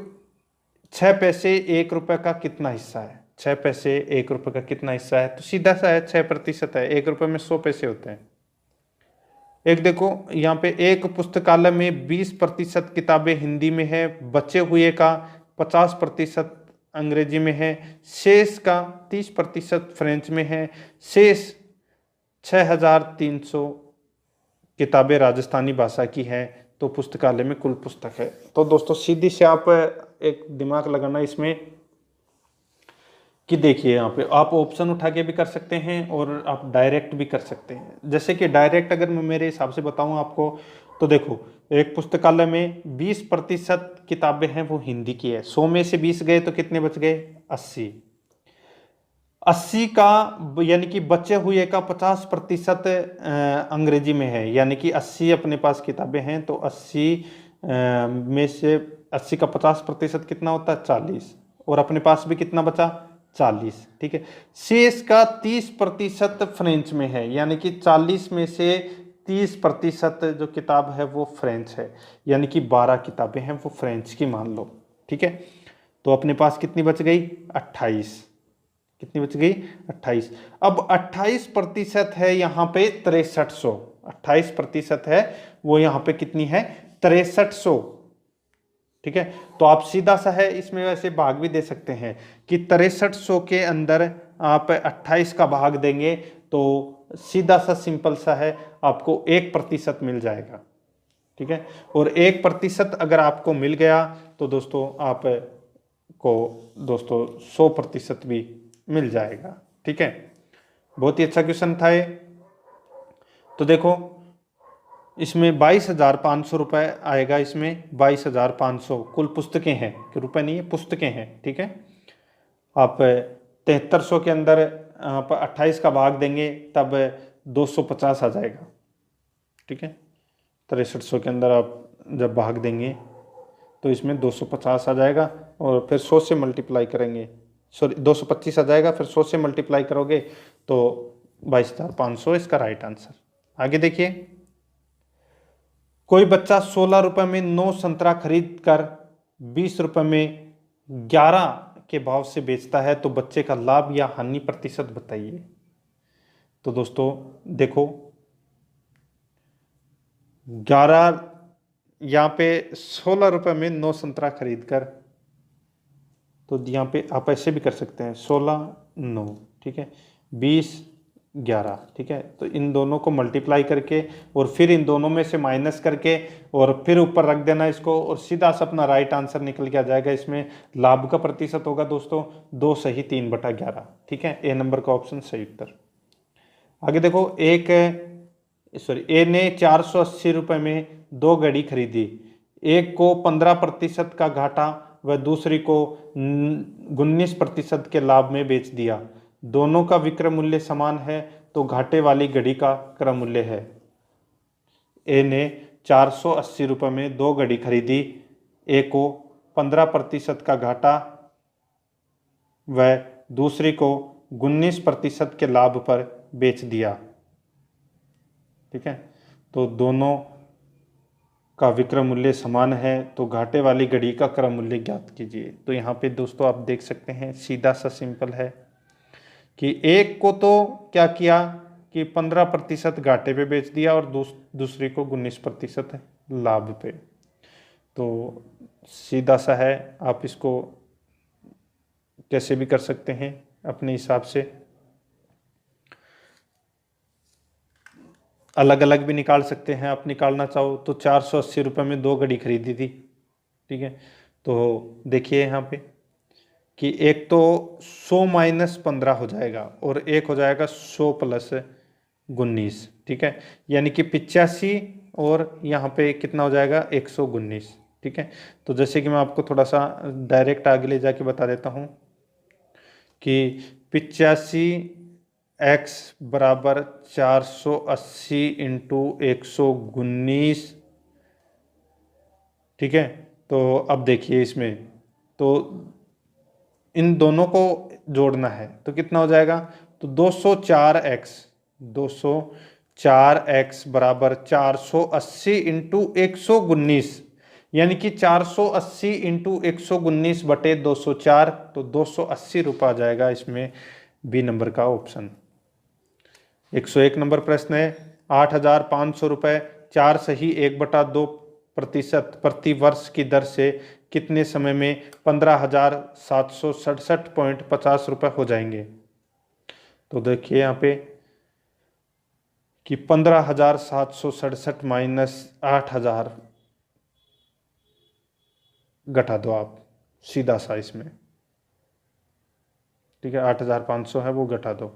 6 पैसे 1 रुपये का कितना हिस्सा है? 6 पैसे 1 रुपये का कितना हिस्सा है? तो सीधा सा है, 6% है। 1 रुपये में 100 पैसे होते हैं। एक देखो यहाँ पे, एक पुस्तकालय में 20% किताबें हिंदी में है, बचे हुए का 50% अंग्रेजी में है, शेष का 30% फ्रेंच में है, शेष 6,300 किताबें राजस्थानी भाषा की है, तो पुस्तकालय में कुल पुस्तक है। तो दोस्तों सीधी से आप एक दिमाग लगाना इसमें कि देखिए यहाँ पे आप ऑप्शन उठा के भी कर सकते हैं और आप डायरेक्ट भी कर सकते हैं। जैसे कि डायरेक्ट अगर मैं मेरे हिसाब से बताऊं आपको, तो देखो एक पुस्तकालय में 20% किताबें हैं वो हिंदी की है, 100 में से 20 गए तो कितने बच गए? 80। 80 का यानी कि बचे हुए का 50% अंग्रेजी में है, यानी कि 80 अपने पास किताबें हैं, तो 80 में से 80 का 50% कितना होता है? 40, और अपने पास भी कितना बचा? 40, ठीक है। शेष का 30% फ्रेंच में है, यानी कि 40 में से 30% जो किताब है वो फ्रेंच है, यानी कि 12 किताबें हैं वो फ्रेंच की मान लो, ठीक है। तो अपने पास कितनी बच गई? 28। कितनी बच गई? 28। अब 28% है यहाँ पे 6300, 28% है वो यहाँ पे कितनी है? 6300, ठीक है। तो आप सीधा सा है इसमें वैसे भाग भी दे सकते हैं कि 6300 के अंदर आप 28 का भाग देंगे तो सीधा सा सिंपल सा है, आपको 1% मिल जाएगा, ठीक है। और 1% अगर आपको मिल गया तो दोस्तों आप को दोस्तों 100% भी मिल जाएगा, ठीक है। बहुत ही अच्छा क्वेश्चन था ये। तो देखो इसमें 22,500 रुपये आएगा, इसमें 22,500 कुल पुस्तकें हैं, कि रुपए नहीं है, पुस्तकें हैं, ठीक है। आप 7300 के अंदर आप 28 का भाग देंगे तब 250 आ जाएगा, ठीक है। 6300 के अंदर आप जब भाग देंगे तो इसमें 250 आ जाएगा, और फिर 100 से मल्टीप्लाई करेंगे, सॉरी 225 आ जाएगा, फिर 100 से मल्टीप्लाई करोगे तो 22,500 इसका राइट आंसर। आगे देखिए, कोई बच्चा 16 रुपए में 9 संतरा खरीद कर 20 रुपए में 11 के भाव से बेचता है, तो बच्चे का लाभ या हानि प्रतिशत बताइए। तो दोस्तों देखो 11, यहाँ पे 16 रुपए में 9 संतरा खरीद कर, तो यहाँ पे आप ऐसे भी कर सकते हैं 16 9, ठीक है, 20 11। ठीक है, तो इन दोनों को मल्टीप्लाई करके और फिर इन दोनों में से माइनस करके और फिर ऊपर रख देना इसको, और सीधा सा अपना राइट आंसर निकल के आ जाएगा। इसमें लाभ का प्रतिशत होगा दोस्तों 2 सही 3/11। ठीक है, ए नंबर का ऑप्शन सही उत्तर। आगे देखो, ए ने 480 रुपये में 2 घड़ी खरीदी। एक को 15% का घाटा व दूसरी को 19% के लाभ में बेच दिया। दोनों का विक्रय मूल्य समान है, तो घाटे वाली घड़ी का क्रय मूल्य है। ए ने 480 रुपये में 2 घड़ी खरीदी। ए को 15% का घाटा व दूसरी को 19% के लाभ पर बेच दिया। ठीक है, तो दोनों का विक्रय मूल्य समान है, तो घाटे वाली घड़ी का क्रय मूल्य ज्ञात कीजिए। तो यहाँ पे दोस्तों आप देख सकते हैं, सीधा सा सिंपल है कि एक को तो क्या किया कि 15% घाटे पे बेच दिया और दूसरी को 19% लाभ पे। तो सीधा सा है, आप इसको कैसे भी कर सकते हैं अपने हिसाब से, अलग अलग भी निकाल सकते हैं। आप निकालना चाहो तो 480 रुपये में 2 घड़ी खरीदी थी। ठीक है, तो देखिए यहाँ पे कि एक तो 100 माइनस 15 हो जाएगा और एक हो जाएगा 100 प्लस 19। ठीक है, यानी कि 85 और यहाँ पे कितना हो जाएगा 119। ठीक है, तो जैसे कि मैं आपको थोड़ा सा डायरेक्ट आगे ले जाके बता देता हूँ कि 85x बराबर 480 इंटू 119। ठीक है, तो अब देखिए इसमें तो इन दोनों को जोड़ना है तो कितना हो जाएगा, तो 204x बराबर 480 इंटू 119, यानी कि 480 इंटू 119 बटे 204, तो 280 रुपये आ जाएगा इसमें बी नंबर का ऑप्शन। 101 नंबर प्रश्न है, 8,500 रुपये 4 सही 1/2% प्रति वर्ष की दर से कितने समय में 15,767.50 रुपये हो जाएंगे। तो देखिए यहाँ पे कि 15,767 माइनस 8,000 घटा दो आप सीधा सा इसमें। ठीक है, 8,500 है वो घटा दो।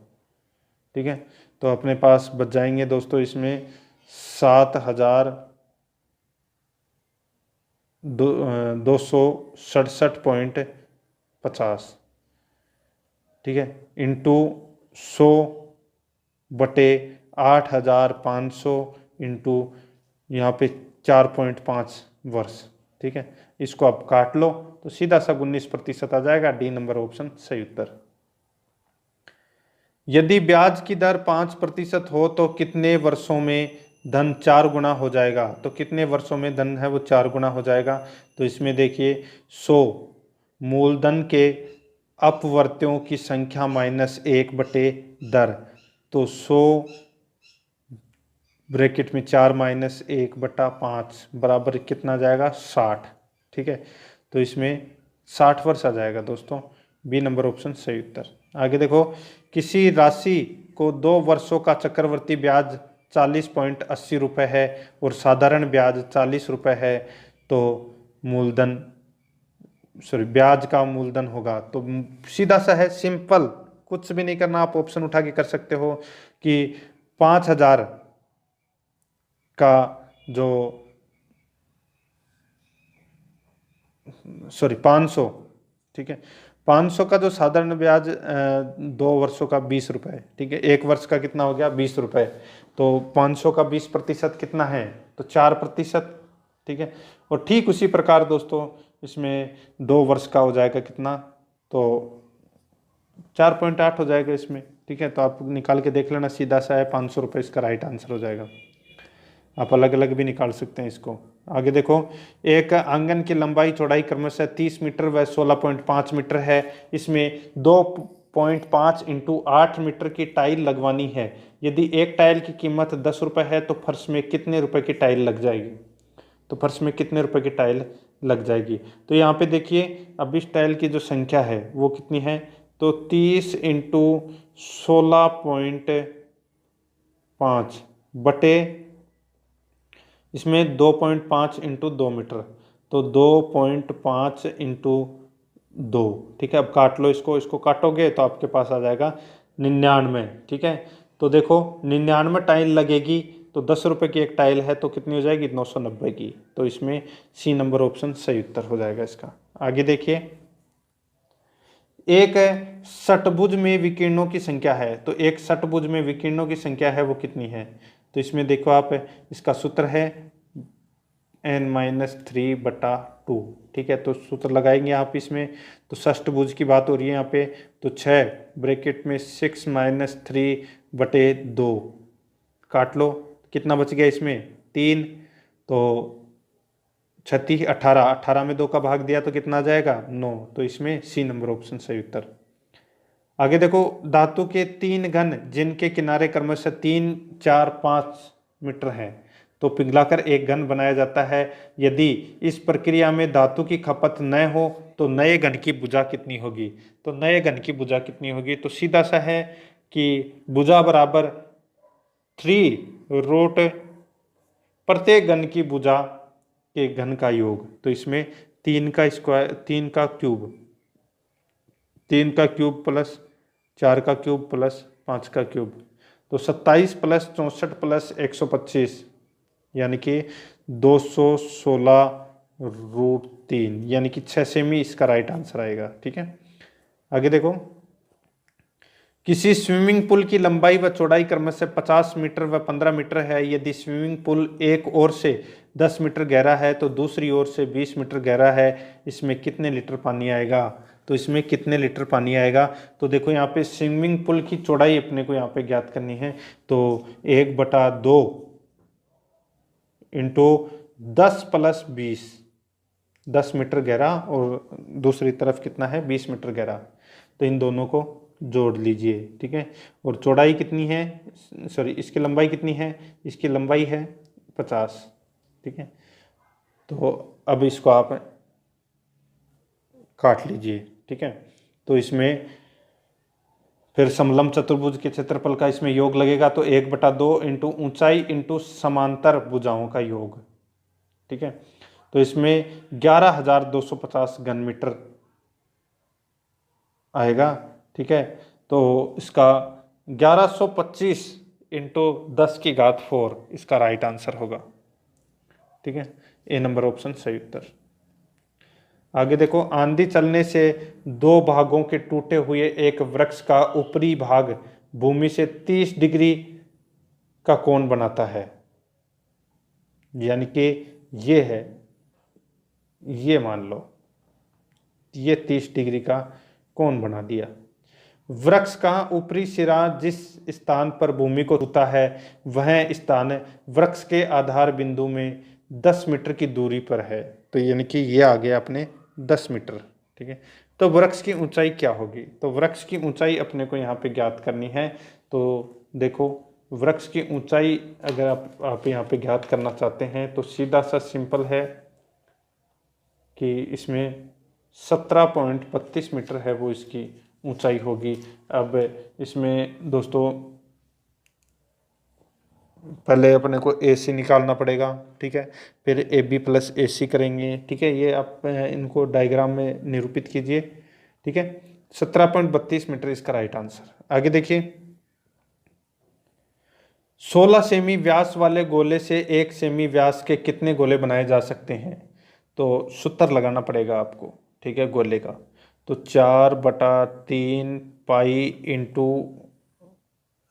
ठीक है, तो अपने पास बच जाएंगे दोस्तों इसमें 7,267.50। ठीक है, इंटू 100 बटे 8,500 इंटू यहाँ पे 4.5 वर्ष। ठीक है, इसको आप काट लो तो सीधा सा 19% आ जाएगा। डी नंबर ऑप्शन सही उत्तर। यदि ब्याज की दर 5% हो तो कितने वर्षों में धन 4 गुना हो जाएगा। तो कितने वर्षों में धन है वो 4 गुना हो जाएगा। तो इसमें देखिए 100 मूलधन के अपवर्त्यों की संख्या माइनस 1 बटे दर, तो 100 ब्रैकेट में 4 माइनस 1/5 बराबर कितना जाएगा 60। ठीक है, तो इसमें 60 वर्ष आ जाएगा दोस्तों। बी नंबर ऑप्शन सही उत्तर। आगे देखो, किसी राशि को 2 वर्षों का चक्रवर्ती ब्याज 40.80 रुपये है और साधारण ब्याज 40 रुपये है, तो ब्याज का मूलधन होगा। तो सीधा सा है, सिंपल, कुछ भी नहीं करना, आप ऑप्शन उठा के कर सकते हो कि 5,000 का जो 500, ठीक है, 500 का जो साधारण ब्याज 2 वर्षों का 20 रुपये। ठीक है, 1 वर्ष का कितना हो गया 20 रुपये, तो 500 का 20% कितना है, तो 4%। ठीक है, और ठीक उसी प्रकार दोस्तों इसमें 2 वर्ष का हो जाएगा कितना, तो 4.8 हो जाएगा इसमें। ठीक है, तो आप निकाल के देख लेना, सीधा सा है 500 रुपये इसका राइट आंसर हो जाएगा। आप अलग अलग भी निकाल सकते हैं इसको। आगे देखो, एक आंगन की लंबाई चौड़ाई क्रमशः 30 मीटर व 16.5 मीटर है। इसमें 2.5 इंटू 8 मीटर की टाइल लगवानी है। यदि एक टाइल की कीमत 10 रुपये है तो फर्श में कितने रुपए की टाइल लग जाएगी। तो फर्श में कितने रुपए की टाइल लग जाएगी। तो यहाँ पे देखिए, अब इस टाइल की जो संख्या है वो कितनी है, तो 30 इंटू 16.5 5 बटे इसमें 2.5 इंटू 2 मीटर, तो 2.5 इंटू 2। ठीक है, अब काट लो इसको, इसको काटोगे तो आपके पास आ जाएगा 99। ठीक है, तो देखो 99 टाइल लगेगी, तो 10 रुपये की एक टाइल है तो कितनी हो जाएगी, 990 की। तो इसमें सी नंबर ऑप्शन सही उत्तर हो जाएगा इसका। आगे देखिए, एक षटभुज में विकिरणों की संख्या है, तो एक षटभुज में विकिरणों की संख्या है वो कितनी है। तो इसमें देखो आप, इसका सूत्र है n-3/2। ठीक है, तो सूत्र लगाएंगे आप इसमें, तो षष्टभुज की बात हो रही है यहाँ पे, तो 6 ब्रैकेट में 6 - 3/2 काट लो, कितना बच गया इसमें 3, तो 36 18, 18 में 2 का भाग दिया तो कितना आ जाएगा 9। तो इसमें सी नंबर ऑप्शन सही उत्तर। आगे देखो, धातु के 3 घन जिनके किनारे क्रमशः 3 4 5 मीटर हैं, तो पिघलाकर एक घन बनाया जाता है। यदि इस प्रक्रिया में धातु की खपत न हो तो नए घन की भुजा कितनी होगी। तो नए घन की भुजा कितनी होगी, तो सीधा सा है कि भुजा बराबर 3 प्रत्येक घन की भुजा के घन का योग। तो इसमें 3 का स्क्वायर, 3 का क्यूब, 3 का क्यूब प्लस 4 का क्यूब प्लस 5 का क्यूब, तो 27 + 64 + 125 यानी कि 216√3 यानी कि 6 सेमी इसका राइट आंसर आएगा। ठीक है, आगे देखो, किसी स्विमिंग पूल की लंबाई व चौड़ाई क्रमशः 50 मीटर व 15 मीटर है। यदि स्विमिंग पूल एक ओर से 10 मीटर गहरा है तो दूसरी ओर से 20 मीटर गहरा है, इसमें कितने लीटर पानी आएगा। तो इसमें कितने लीटर पानी आएगा, तो देखो यहाँ पे स्विमिंग पूल की चौड़ाई अपने को यहाँ पे ज्ञात करनी है, तो 1/2 इंटू 10 + 20, 10 मीटर गहरा और दूसरी तरफ कितना है 20 मीटर गहरा, तो इन दोनों को जोड़ लीजिए। ठीक है, और चौड़ाई कितनी है, सॉरी इसकी लंबाई कितनी है, इसकी लंबाई है 50। ठीक है, तो अब इसको आप काट लीजिए। ठीक है, तो इसमें फिर समलंब चतुर्भुज के क्षेत्रफल का इसमें योग लगेगा, तो 1/2 इंटू ऊंचाई इंटू समांतर भुजाओं का योग। ठीक है, तो इसमें 11,250 घन मीटर आएगा। ठीक है, तो इसका 1125 इंटू 10⁴ इसका राइट आंसर होगा। ठीक है, ए नंबर ऑप्शन सही उत्तर। आगे देखो, आंधी चलने से 2 भागों के टूटे हुए एक वृक्ष का ऊपरी भाग भूमि से 30 डिग्री का कोण बनाता है, यानी कि ये है, ये मान लो ये 30 डिग्री का कोण बना दिया। वृक्ष का ऊपरी सिरा जिस स्थान पर भूमि को छूता है वह स्थान वृक्ष के आधार बिंदु में 10 मीटर की दूरी पर है, तो यानी कि ये आ गया अपने 10 मीटर। ठीक है, तो वृक्ष की ऊंचाई क्या होगी, तो वृक्ष की ऊंचाई अपने को यहाँ पे ज्ञात करनी है। तो देखो, वृक्ष की ऊंचाई अगर आप यहाँ पे ज्ञात करना चाहते हैं तो सीधा सा सिंपल है कि इसमें 17.32 मीटर है वो इसकी ऊंचाई होगी। अब इसमें दोस्तों पहले अपने को AC निकालना पड़ेगा। ठीक है, फिर AB + AC करेंगे। ठीक है, ये आप इनको डायग्राम में निरूपित कीजिए। ठीक है, 17.32 मीटर इसका राइट आंसर। आगे देखिए, 16 सेमी व्यास वाले गोले से 1 सेमी व्यास के कितने गोले बनाए जा सकते हैं। तो सूत्र लगाना पड़ेगा आपको। ठीक है, गोले का, तो 4/3 पाई इंटू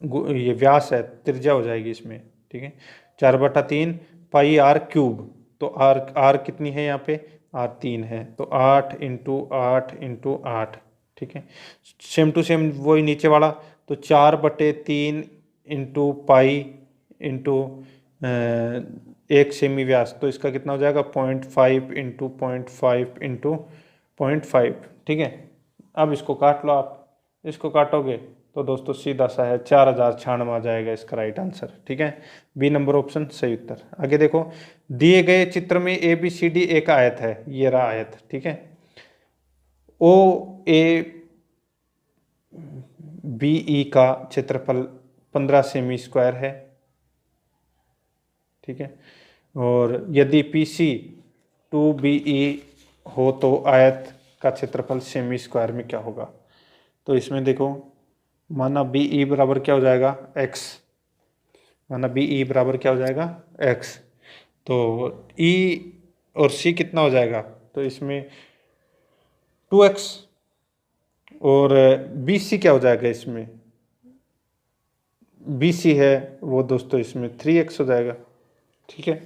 ये व्यास है, त्रिज्या हो जाएगी इसमें। ठीक है, 4/3 पाई r³, तो r कितनी है यहाँ पे, r3 है, तो 8 × 8 × 8। ठीक है, सेम टू सेम वही नीचे वाला, तो 4/3 इंटू पाई इंटू 1 सेमी व्यास, तो इसका कितना हो जाएगा 0.5 × 0.5 × 0.5। ठीक है, अब इसको काट लो आप, इसको काटोगे तो दोस्तों सीधा सा है 4096 आ जाएगा इसका राइट आंसर। ठीक है, बी नंबर ऑप्शन सही उत्तर। आगे देखो, दिए गए चित्र में ABCD एक आयत है, ये रहा आयत। ठीक है, OABE का क्षेत्रफल 15 सेमी स्क्वायर है। ठीक है। और यदि पी सी 2BE हो तो आयत का क्षेत्रफल सेमी स्क्वायर में क्या होगा। तो इसमें देखो, माना BE बराबर क्या हो जाएगा, x, माना BE बराबर क्या हो जाएगा, x, तो E और C कितना हो जाएगा, तो इसमें 2x, और BC क्या हो जाएगा, इसमें BC है वो दोस्तों इसमें 3x हो जाएगा। ठीक है,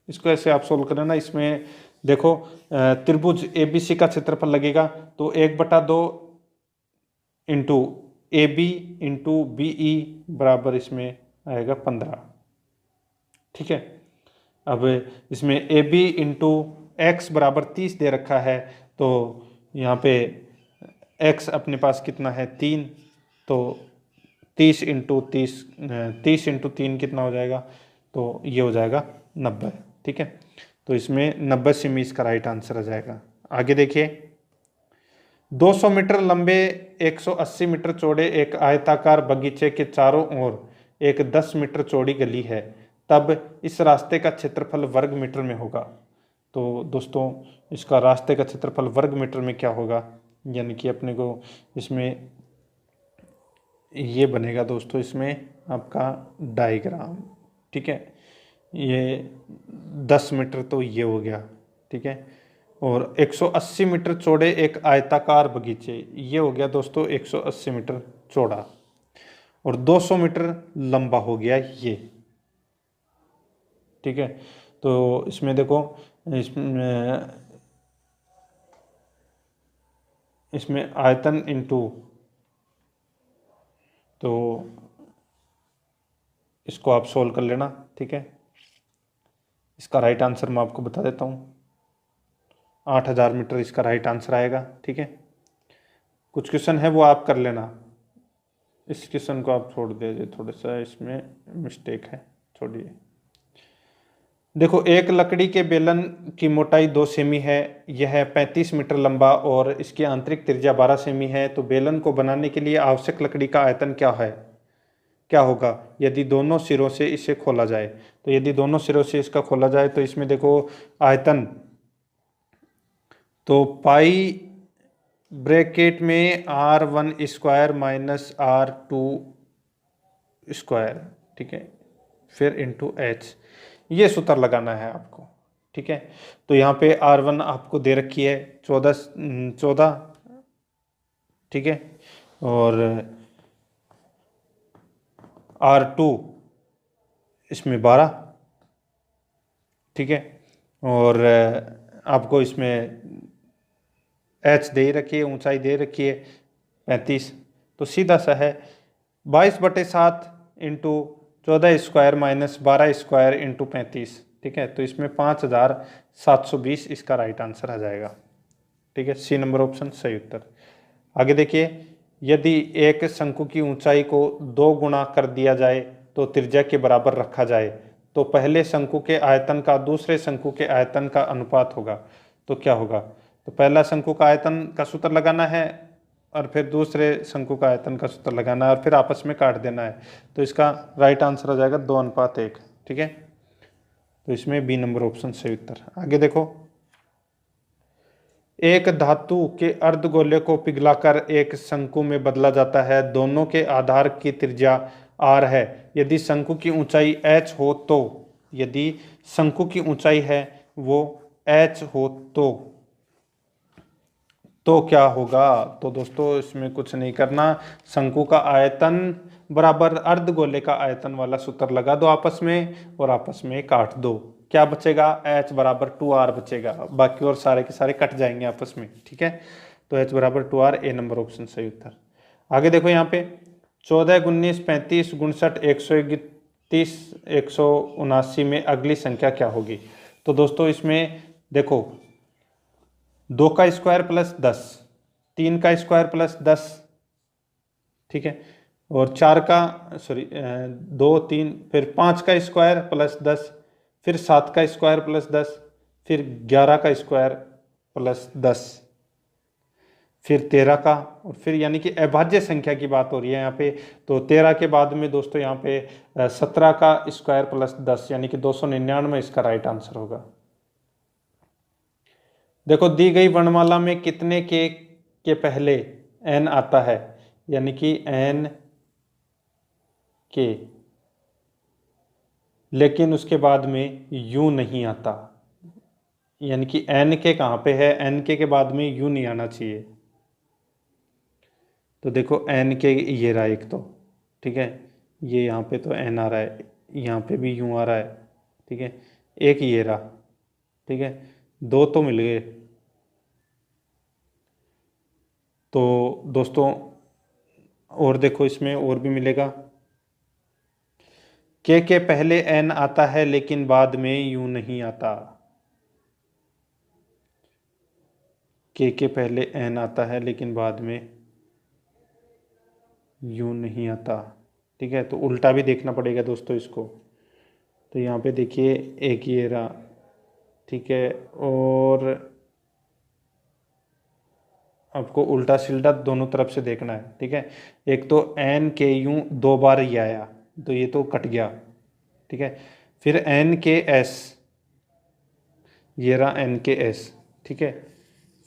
इसको ऐसे आप सोल्व करना। इसमें देखो त्रिभुज ABC का क्षेत्रफल लगेगा तो 1/2 इंटू AB इंटू BE बराबर इसमें आएगा 15। ठीक है, अब इसमें AB इंटू x बराबर 30 दे रखा है, तो यहाँ पे x अपने पास कितना है 3, तो 30 इंटू 3 कितना हो जाएगा, तो ये हो जाएगा 90। ठीक है, तो इसमें 90 सेमी इसका राइट आंसर आ जाएगा। आगे देखिए, 200 मीटर लंबे 180 मीटर चौड़े एक आयताकार बगीचे के चारों ओर एक 10 मीटर चौड़ी गली है, तब इस रास्ते का क्षेत्रफल वर्ग मीटर में होगा। तो दोस्तों इसका रास्ते का क्षेत्रफल वर्ग मीटर में क्या होगा, यानी कि अपने को इसमें ये बनेगा दोस्तों, इसमें आपका डायग्राम। ठीक है, ये 10 मीटर तो ये हो गया। ठीक है, और 180 मीटर चौड़े एक आयताकार बगीचे, ये हो गया दोस्तों 180 मीटर चौड़ा, और 200 मीटर लंबा हो गया ये। ठीक है, तो इसमें देखो, इसमें आयतन इंटू, तो इसको आप सोल्व कर लेना। ठीक है, इसका राइट आंसर मैं आपको बता देता हूँ, 8000 मीटर इसका राइट आंसर आएगा। ठीक है, कुछ क्वेश्चन है वो आप कर लेना, इस क्वेश्चन को आप छोड़ दीजिए, थोड़ा सा इसमें मिस्टेक है, छोड़िए। देखो, एक लकड़ी के बेलन की मोटाई 2 सेमी है, यह 35 मीटर लंबा और इसकी आंतरिक त्रिज्या 12 सेमी है, तो बेलन को बनाने के लिए आवश्यक लकड़ी का आयतन क्या है, क्या होगा यदि दोनों सिरों से इसे खोला जाए। तो यदि दोनों सिरों से इसका खोला जाए तो इसमें देखो आयतन, तो पाई ब्रैकेट में R1 square minus R2 square, ठीक है, फिर इंटू H, ये सूत्र लगाना है आपको। ठीक है, तो यहाँ पे R1 आपको दे रखी है 14, ठीक है, और R2 इसमें 12, ठीक है, और आपको इसमें H दे रखी है, ऊंचाई दे रखी है 35, तो सीधा सा है 22/7 into 14 square minus 12 square into 35। ठीक है, तो इसमें 5720 इसका राइट आंसर आ जाएगा। ठीक है, C नंबर ऑप्शन सही उत्तर। आगे देखिए, यदि एक शंकु की ऊंचाई को 2 गुना कर दिया जाए तो त्रिज्या के बराबर रखा जाए, तो पहले शंकु के आयतन का दूसरे शंकु के आयतन का अनुपात होगा, तो क्या होगा। तो पहला शंकु का आयतन का सूत्र लगाना है और फिर दूसरे शंकु का आयतन का सूत्र लगाना है और फिर आपस में काट देना है, तो इसका राइट आंसर आ जाएगा 2:1। ठीक है, तो इसमें B नंबर ऑप्शन सही उत्तर। आगे देखो, एक धातु के अर्धगोले को पिघलाकर एक शंकु में बदला जाता है, दोनों के आधार की त्रिज्या R है, यदि शंकु की ऊंचाई H हो तो, यदि शंकु की ऊंचाई है वो H हो तो क्या होगा। तो दोस्तों इसमें कुछ नहीं करना, शंकु का आयतन बराबर अर्धगोले का आयतन वाला सूत्र लगा दो आपस में और आपस में काट दो, क्या बचेगा, H बराबर 2R बचेगा, बाकी और सारे के सारे कट जाएंगे आपस में। ठीक है, तो H बराबर 2R, A नंबर ऑप्शन सही उत्तर। आगे देखो, यहाँ पे 14, 19, 35, 59, 131, 179 में अगली संख्या क्या होगी। तो दोस्तों इसमें देखो, 2 का स्क्वायर प्लस 10, 3 का स्क्वायर प्लस 10, ठीक है, और 4 का 2, 3, फिर 5 का स्क्वायर प्लस 10, फिर 7 का स्क्वायर प्लस 10, फिर 11 का स्क्वायर प्लस 10, फिर 13 का, और फिर यानी कि अभाज्य संख्या की बात हो रही है यहाँ पे। तो 13 के बाद में दोस्तों यहाँ पे 17 का स्क्वायर प्लस 10 यानी कि 299 इसका राइट आंसर होगा। देखो दी गई वर्णमाला में कितने के पहले एन आता है, यानी कि एन के, लेकिन उसके बाद में यू नहीं आता, यानी कि एन के कहाँ पे है, एन के बाद में यू नहीं आना चाहिए। तो देखो एन के ये रहा एक तो, ठीक है, ये यहाँ पे तो एन आ रहा है, यहाँ पे भी यू आ रहा है, ठीक है, एक ये रहा, ठीक है, दो तो मिल गए। तो दोस्तों और देखो इसमें और भी मिलेगा, के पहले एन आता है लेकिन बाद में यू नहीं आता, के पहले एन आता है लेकिन बाद में यू नहीं आता, ठीक है। तो उल्टा भी देखना पड़ेगा दोस्तों इसको। तो यहाँ पे देखिए एक ये रहा, ठीक है, और आपको उल्टा सिल्टा दोनों तरफ से देखना है, ठीक है। एक तो एन के यू 2 बार ये आया तो ये तो कट गया, ठीक है। फिर एन के एस, ये रहा एन के एस, ठीक है।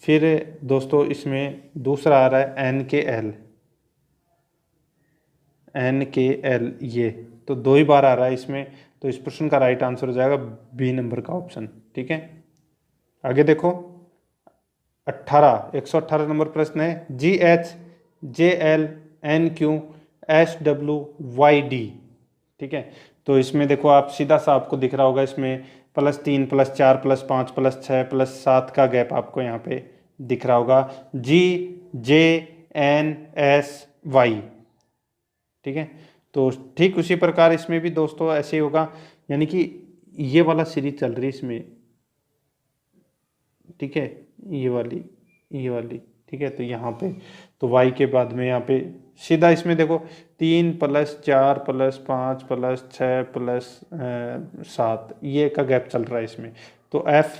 फिर दोस्तों इसमें दूसरा आ रहा है एन के एल, एन के एल, ये तो 2 ही बार आ रहा है इसमें। तो इस प्रश्न का राइट आंसर हो जाएगा बी नंबर का ऑप्शन, ठीक है। आगे देखो 118 नंबर प्रश्न है, G H J L N Q S W Y D, ठीक है। तो इसमें देखो आप सीधा सा आपको दिख रहा होगा, इसमें +3 +4 +5 +6 +7 का गैप आपको यहाँ पे दिख रहा होगा, जी जे एन एस वाई, ठीक है। तो ठीक उसी प्रकार इसमें भी दोस्तों ऐसे ही होगा, यानी कि ये वाला सीरीज चल रही है इसमें, ठीक है, ये वाली, ठीक है। तो यहाँ पे तो y के बाद में यहाँ पे सीधा इसमें देखो 3 +4 +5 +6 +7 ये का गैप चल रहा है इसमें। तो f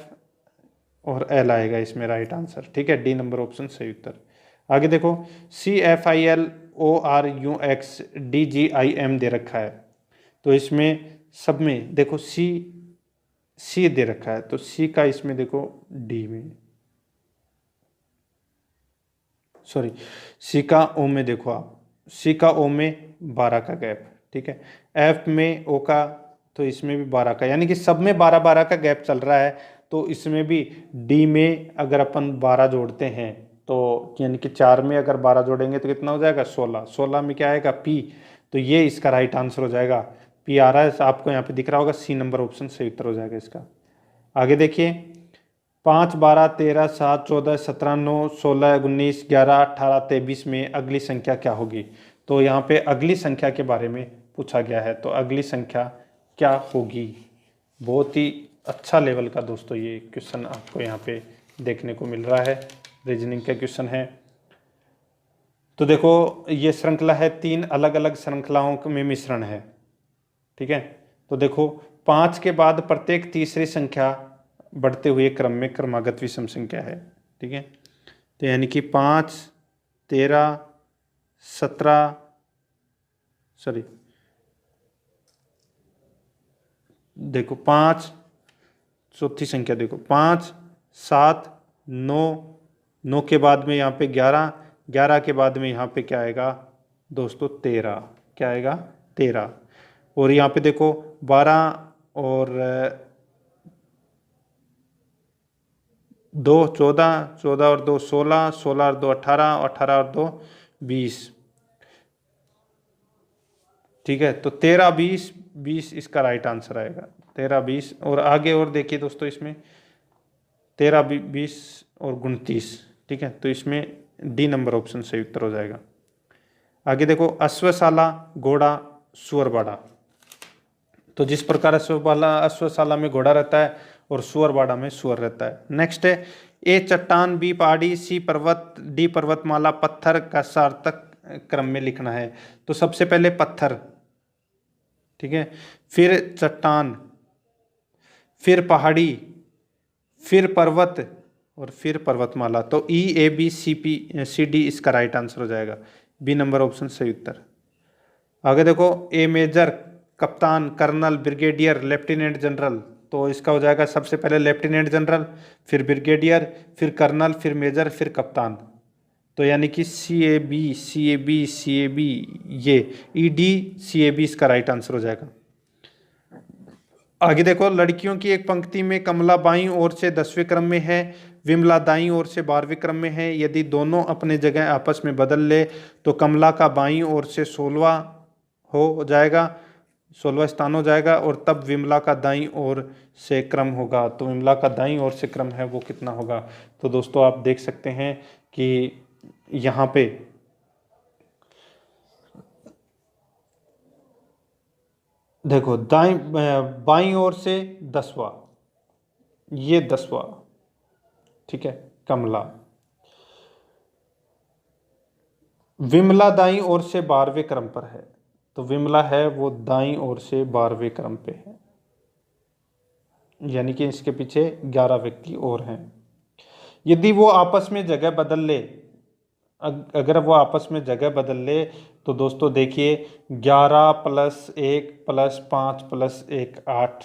और l आएगा इसमें राइट आंसर, ठीक है, डी नंबर ऑप्शन सही उत्तर। आगे देखो CFILORUXDGIM दे रखा है, तो इसमें सब में देखो सी दे रखा है, तो सी का इसमें देखो डी में, सॉरी सी का ओ में देखो आप, सी का ओ में 12 का गैप, ठीक है। एफ में ओ का, तो इसमें भी 12 का, यानी कि सब में 12 का गैप चल रहा है। तो इसमें भी डी में अगर अपन 12 जोड़ते हैं तो यानी कि 4 में अगर 12 जोड़ेंगे तो कितना हो जाएगा 16 में क्या आएगा पी, तो ये इसका राइट आंसर हो जाएगा, पी आ रहा है आपको यहाँ पे दिख रहा होगा, सी नंबर ऑप्शन सही उत्तर हो जाएगा इसका। आगे देखिए 5 12 13 7 14 17 9 16 19 11 18 23 में अगली संख्या क्या होगी। तो यहाँ पे अगली संख्या के बारे में पूछा गया है, तो अगली संख्या क्या होगी। बहुत ही अच्छा लेवल का दोस्तों ये क्वेश्चन आपको यहाँ पे देखने को मिल रहा है, रीजनिंग का क्वेश्चन है। तो देखो ये श्रृंखला है, 3 अलग अलग श्रृंखलाओं में मिश्रण है, ठीक है। तो देखो 5 के बाद प्रत्येक तीसरी संख्या बढ़ते हुए क्रम में क्रमागत विषम संख्या है, ठीक है। तो यानी कि 5 13 17 सॉरी देखो 5 चौथी संख्या देखो 5 7 9 9 के बाद में यहाँ पे 11 11 के बाद में यहाँ पे क्या आएगा दोस्तों 13, क्या आएगा 13, और यहाँ पे देखो 12 और 2 14 14 और 2 16 16 और 2 18 18 और 2 20, ठीक है। तो 13 20 20 इसका राइट आंसर आएगा, 13 20। और आगे और देखिए दोस्तों इसमें 13 20 और 29, ठीक है। तो इसमें डी नंबर ऑप्शन सही उत्तर हो जाएगा। आगे देखो अश्वशाला घोड़ा सुअरबाड़ा, तो जिस प्रकार अश्वशाला में घोड़ा रहता है और सुअरबाड़ा में सुअर रहता है। नेक्स्ट है ए चट्टान, बी पहाड़ी, सी पर्वत, डी पर्वतमाला, पत्थर का सार्थक क्रम में लिखना है। तो सबसे पहले पत्थर, ठीक है, फिर चट्टान, फिर पहाड़ी, फिर पर्वत और फिर पर्वतमाला। तो E A B C P C D इसका राइट आंसर हो जाएगा, बी नंबर ऑप्शन सही उत्तर। आगे देखो, ए मेजर कप्तान, कर्नल, ब्रिगेडियर, लेफ्टिनेंट जनरल। तो इसका हो जाएगा सबसे पहले लेफ्टिनेंट जनरल, फिर ब्रिगेडियर, फिर कर्नल, फिर मेजर, फिर कप्तान। तो यानी कि C A B C A B C A B, ये E D C A B इसका राइट आंसर हो जाएगा। आगे देखो, लड़कियों की एक पंक्ति में कमला बाईं ओर से 10वें क्रम में है, विमला दाईं ओर से 12वें क्रम में है। यदि दोनों अपने जगह आपस में बदल ले तो कमला का बाईं ओर से 16वां हो जाएगा, 16वां स्थान हो जाएगा, और तब विमला का दाईं ओर से क्रम होगा। तो विमला का दाईं ओर से क्रम है वो कितना होगा? तो दोस्तों आप देख सकते हैं कि यहाँ पे देखो, बाईं ओर से 10वां, ये 10वां, ठीक है, कमला। विमला दाईं ओर से 12वें क्रम पर है, तो विमला है वो दाईं ओर से 12वें क्रम पे है, यानी कि इसके पीछे 11 व्यक्ति और हैं। यदि वो आपस में जगह बदल ले, अगर वो आपस में जगह बदल ले तो दोस्तों देखिए, 11 + 1 + 5 + 1 8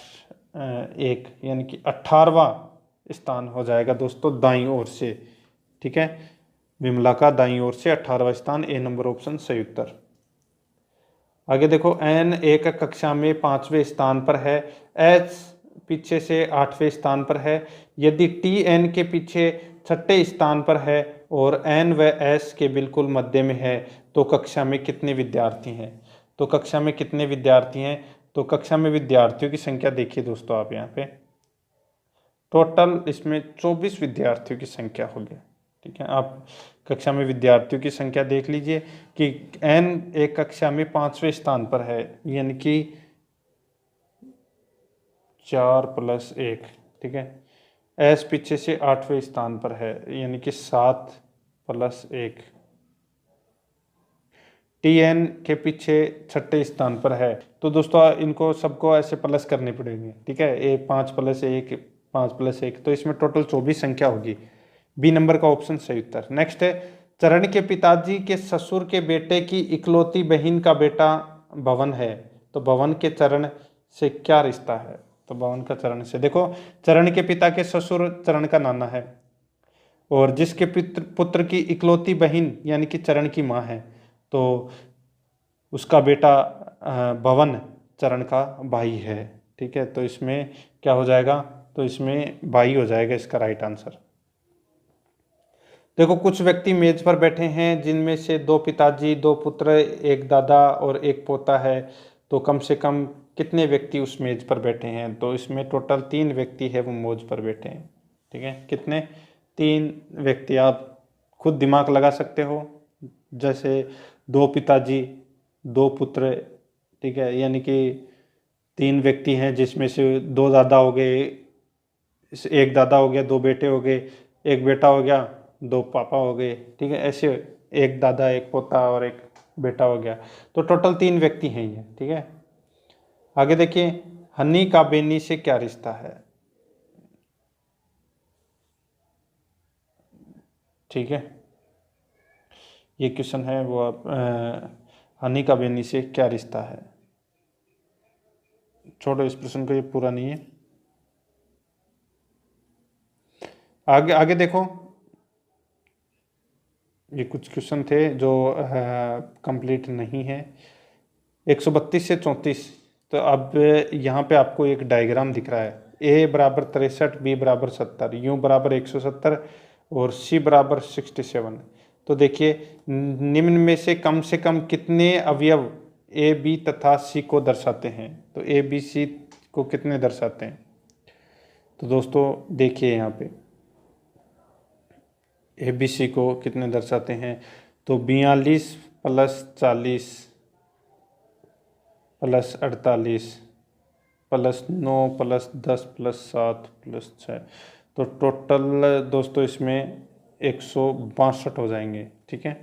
1, यानी कि 18वां स्थान हो जाएगा दोस्तों दाईं ओर से, ठीक है। विमला का दाईं ओर से 18वां स्थान, ए नंबर ऑप्शन सही उत्तर। आगे देखो, एन एक कक्षा में 5वें स्थान पर है, एच पीछे से 8वें स्थान पर है। यदि टी एन के पीछे 6ठे स्थान पर है और एन व एस के बिल्कुल मध्य में है तो कक्षा में कितने विद्यार्थी हैं? तो कक्षा में कितने विद्यार्थी हैं? तो कक्षा में विद्यार्थियों की संख्या देखिए दोस्तों, आप यहाँ पे टोटल इसमें 24 विद्यार्थियों की संख्या होगी, ठीक है। आप कक्षा में विद्यार्थियों की संख्या देख लीजिए कि एन एक कक्षा में 5वें स्थान पर है, यानी कि 4 + 1, ठीक है। एस पीछे से 8वें स्थान पर है, यानी कि 7 + 1। टी एन के पीछे 6ठे स्थान पर है, तो दोस्तों इनको सबको ऐसे प्लस करने पड़ेंगे, ठीक है। ए 5 + 1 5 + 1, तो इसमें टोटल 24 संख्या होगी, बी नंबर का ऑप्शन सही उत्तर। नेक्स्ट है, चरण के पिताजी के ससुर के बेटे की इकलौती बहन का बेटा भवन है, तो भवन के चरण से क्या रिश्ता है? तो भवन का चरण से, देखो चरण के पिता के ससुर चरण का नाना है, और जिसके पुत्र की इकलौती बहन यानी कि चरण की माँ है, तो उसका बेटा भवन चरण का भाई है, ठीक है। तो इसमें क्या हो जाएगा? तो इसमें भाई हो जाएगा इसका राइट आंसर। देखो, कुछ व्यक्ति मेज पर बैठे हैं जिनमें से 2 पिताजी, 2 पुत्र, 1 दादा और 1 पोता है, तो कम से कम कितने व्यक्ति उस मेज पर बैठे हैं? तो इसमें टोटल 3 व्यक्ति है वो मेज पर बैठे हैं, ठीक है। कितने? 3 व्यक्ति। आप खुद दिमाग लगा सकते हो, जैसे 2 पिताजी, 2 पुत्र, ठीक है, यानी कि 3 व्यक्ति हैं जिसमें से 2 दादा हो गए, 1 दादा हो गया, 2 बेटे हो गए, 1 बेटा हो गया, 2 पापा हो गए, ठीक है। ऐसे 1 दादा, 1 पोता और 1 बेटा हो गया, तो टोटल 3 व्यक्ति हैं ये, ठीक है। आगे देखिए, हनी का बेनी से क्या रिश्ता है? ठीक है, ये क्वेश्चन है वो आप हनी का बेनी से क्या रिश्ता है? छोड़ो इस प्रश्न को, ये पूरा नहीं है। आगे आगे देखो, ये कुछ क्वेश्चन थे जो कंप्लीट नहीं है। 132 से 34, तो अब यहाँ पे आपको एक डायग्राम दिख रहा है, a = 63, b = 70, u = 170 और c = 67। तो देखिए, निम्न में से कम कितने अवयव a b तथा c को दर्शाते हैं? तो a b c को कितने दर्शाते हैं? तो दोस्तों देखिए, यहाँ पे ए बी सी को कितने दर्शाते हैं? तो 42 + 40 + 48 + 9 + 10 + 7 + 6, तो टोटल दोस्तों इसमें 162 हो जाएंगे, ठीक है।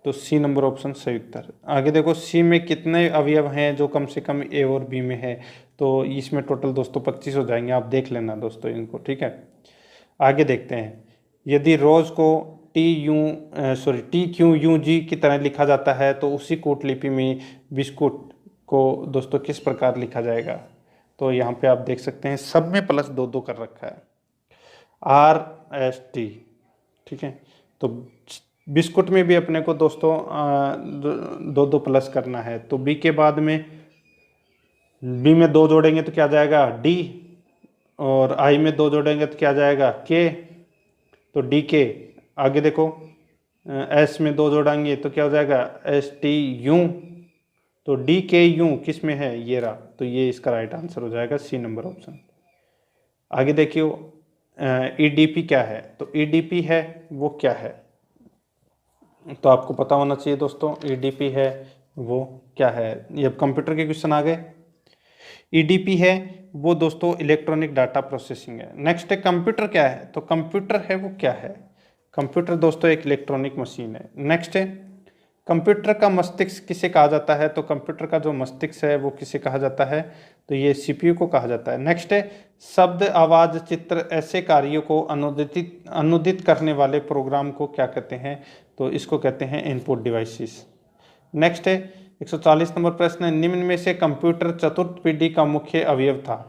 तो सी नंबर ऑप्शन सही उत्तर। आगे देखो, सी में कितने अवयव हैं जो कम से कम ए और बी में है? तो इसमें टोटल दोस्तों 25 हो जाएंगे, आप देख लेना दोस्तों इनको, ठीक है। आगे देखते हैं, यदि रोज को टी क्यू यू जी की तरह लिखा जाता है तो उसी कूट लिपि में बिस्कुट को दोस्तों किस प्रकार लिखा जाएगा। तो यहाँ पे आप देख सकते हैं सब में प्लस 2 कर रखा है, RST, ठीक है। तो बिस्कुट में भी अपने को दोस्तों 2 प्लस करना है। तो बी के बाद में बी में 2 जोड़ेंगे तो क्या जाएगा D, और आई में 2 जोड़ेंगे तो क्या जाएगा K, तो DK। आगे देखो S में 2 जोड़ेंगे तो क्या हो जाएगा STU, तो DKU किस में है, ये रहा। तो ये इसका राइट आंसर हो जाएगा C नंबर ऑप्शन। आगे देखियो EDP क्या है, तो EDP है वो क्या है, तो आपको पता होना चाहिए दोस्तों EDP है वो क्या है। ये अब कंप्यूटर के क्वेश्चन आ गए। EDP है वो दोस्तों इलेक्ट्रॉनिक डाटा प्रोसेसिंग है। नेक्स्ट है कंप्यूटर क्या है, तो कंप्यूटर है वो क्या है, कंप्यूटर दोस्तों एक इलेक्ट्रॉनिक मशीन है। नेक्स्ट है कंप्यूटर का मस्तिष्क किसे कहा जाता है, तो कंप्यूटर का जो मस्तिष्क है वो किसे कहा जाता है, तो ये CPU को कहा जाता है। नेक्स्ट है शब्द, आवाज, चित्र ऐसे कार्यों को अनुदित करने वाले प्रोग्राम को क्या कहते हैं, तो इसको कहते हैं इनपुट डिवाइसेस। नेक्स्ट है 140 नंबर प्रश्न है, निम्न में से कंप्यूटर चतुर्थ पीढ़ी का मुख्य अवयव था।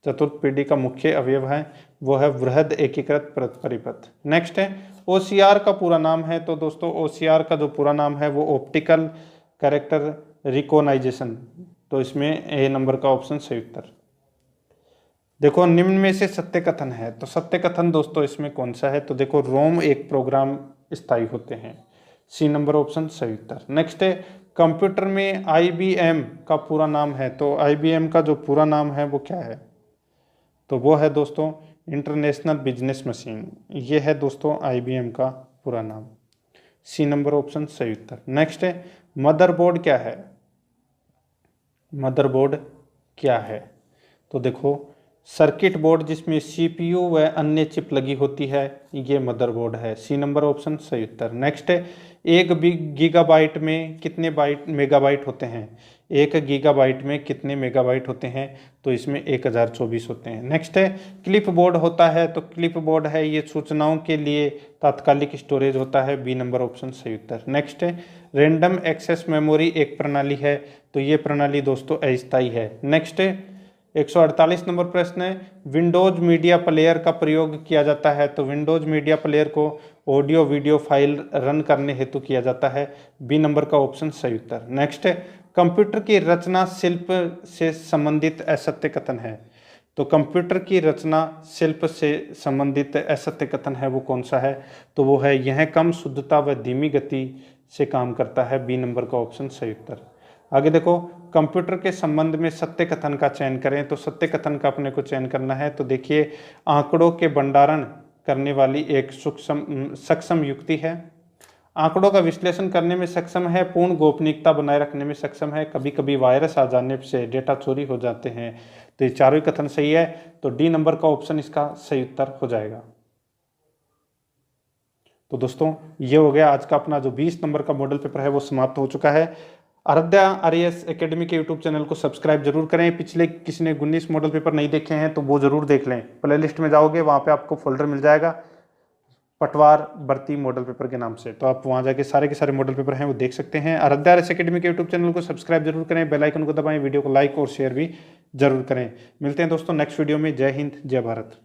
चतुर्थ पीढ़ी का मुख्य अवयव है वो है वृहद एकीकृत परिपथ। नेक्स्ट है OCR का पूरा नाम है, तो दोस्तों OCR का जो पूरा नाम है वो ऑप्टिकल कैरेक्टर रिकॉग्नाइजेशन, तो इसमें A नंबर का ऑप्शन सही उत्तर। देखो निम्न में से सत्य कथन है, तो सत्य कथन दोस्तों इसमें कौन सा है, तो देखो रोम एक प्रोग्राम स्थायी होते हैं, C नंबर ऑप्शन सही उत्तर। नेक्स्ट है कंप्यूटर में IBM का पूरा नाम है, तो IBM का जो पूरा नाम है वो क्या है, तो वो है दोस्तों इंटरनेशनल बिजनेस मशीन, ये है दोस्तों IBM का पूरा नाम, C नंबर ऑप्शन सही उत्तर। नेक्स्ट है मदरबोर्ड क्या है, मदरबोर्ड क्या है, तो देखो सर्किट बोर्ड जिसमें CPU व अन्य चिप लगी होती है, ये मदरबोर्ड है, C नंबर ऑप्शन सही उत्तर। नेक्स्ट है 1 गीगाबाइट में कितने मेगाबाइट होते हैं, 1 गीगाबाइट में कितने मेगाबाइट होते हैं, तो इसमें 1024 होते हैं। नेक्स्ट है क्लिप बोर्ड होता है, तो क्लिप बोर्ड है ये सूचनाओं के लिए तात्कालिक स्टोरेज होता है, B नंबर ऑप्शन सही उत्तर। नेक्स्ट है रैंडम एक्सेस मेमोरी एक प्रणाली है, तो ये प्रणाली दोस्तों अस्थायी है। नेक्स्ट है 148 नंबर प्रश्न है विंडोज मीडिया प्लेयर का प्रयोग किया जाता है, तो विंडोज मीडिया प्लेयर को ऑडियो वीडियो फाइल रन करने हेतु किया जाता है, B नंबर का ऑप्शन सही उत्तर। नेक्स्ट है कंप्यूटर की रचना शिल्प से संबंधित असत्य कथन है, तो कंप्यूटर की रचना शिल्प से संबंधित असत्य कथन है वो कौन सा है, तो वो है यह कम शुद्धता व धीमी गति से काम करता है, B नंबर का ऑप्शन सही उत्तर। आगे देखो कंप्यूटर के संबंध में सत्य कथन का चयन करें, तो सत्य कथन का अपने को चयन करना है, तो देखिए आंकड़ों के भंडारण करने वाली एक सक्षम युक्ति है, आंकड़ों का विश्लेषण करने में सक्षम है, पूर्ण गोपनीयता बनाए रखने में सक्षम है, कभी कभी वायरस आ जाने से डेटा चोरी हो जाते हैं, तो ये चारों कथन सही है, तो D नंबर का ऑप्शन इसका सही उत्तर हो जाएगा। तो दोस्तों ये हो गया आज का अपना जो 20 नंबर का मॉडल पेपर है वो समाप्त हो चुका है। आराध्या RAS एकेडमी के यूट्यूब चैनल को सब्सक्राइब जरूर करें। पिछले किसी ने 19 मॉडल पेपर नहीं देखे हैं तो वो जरूर देख लें, प्लेलिस्ट में जाओगे वहाँ पे आपको फोल्डर मिल जाएगा पटवार भर्ती मॉडल पेपर के नाम से, तो आप वहाँ जाके सारे के सारे मॉडल पेपर हैं वो देख सकते हैं। आराध्या RAS एकेडमी के यूट्यूब चैनल को सब्सक्राइब जरूर करें, बेल आइकन को दबाएं, वीडियो को लाइक और शेयर भी जरूर करें। मिलते हैं दोस्तों नेक्स्ट वीडियो में। जय हिंद, जय भारत।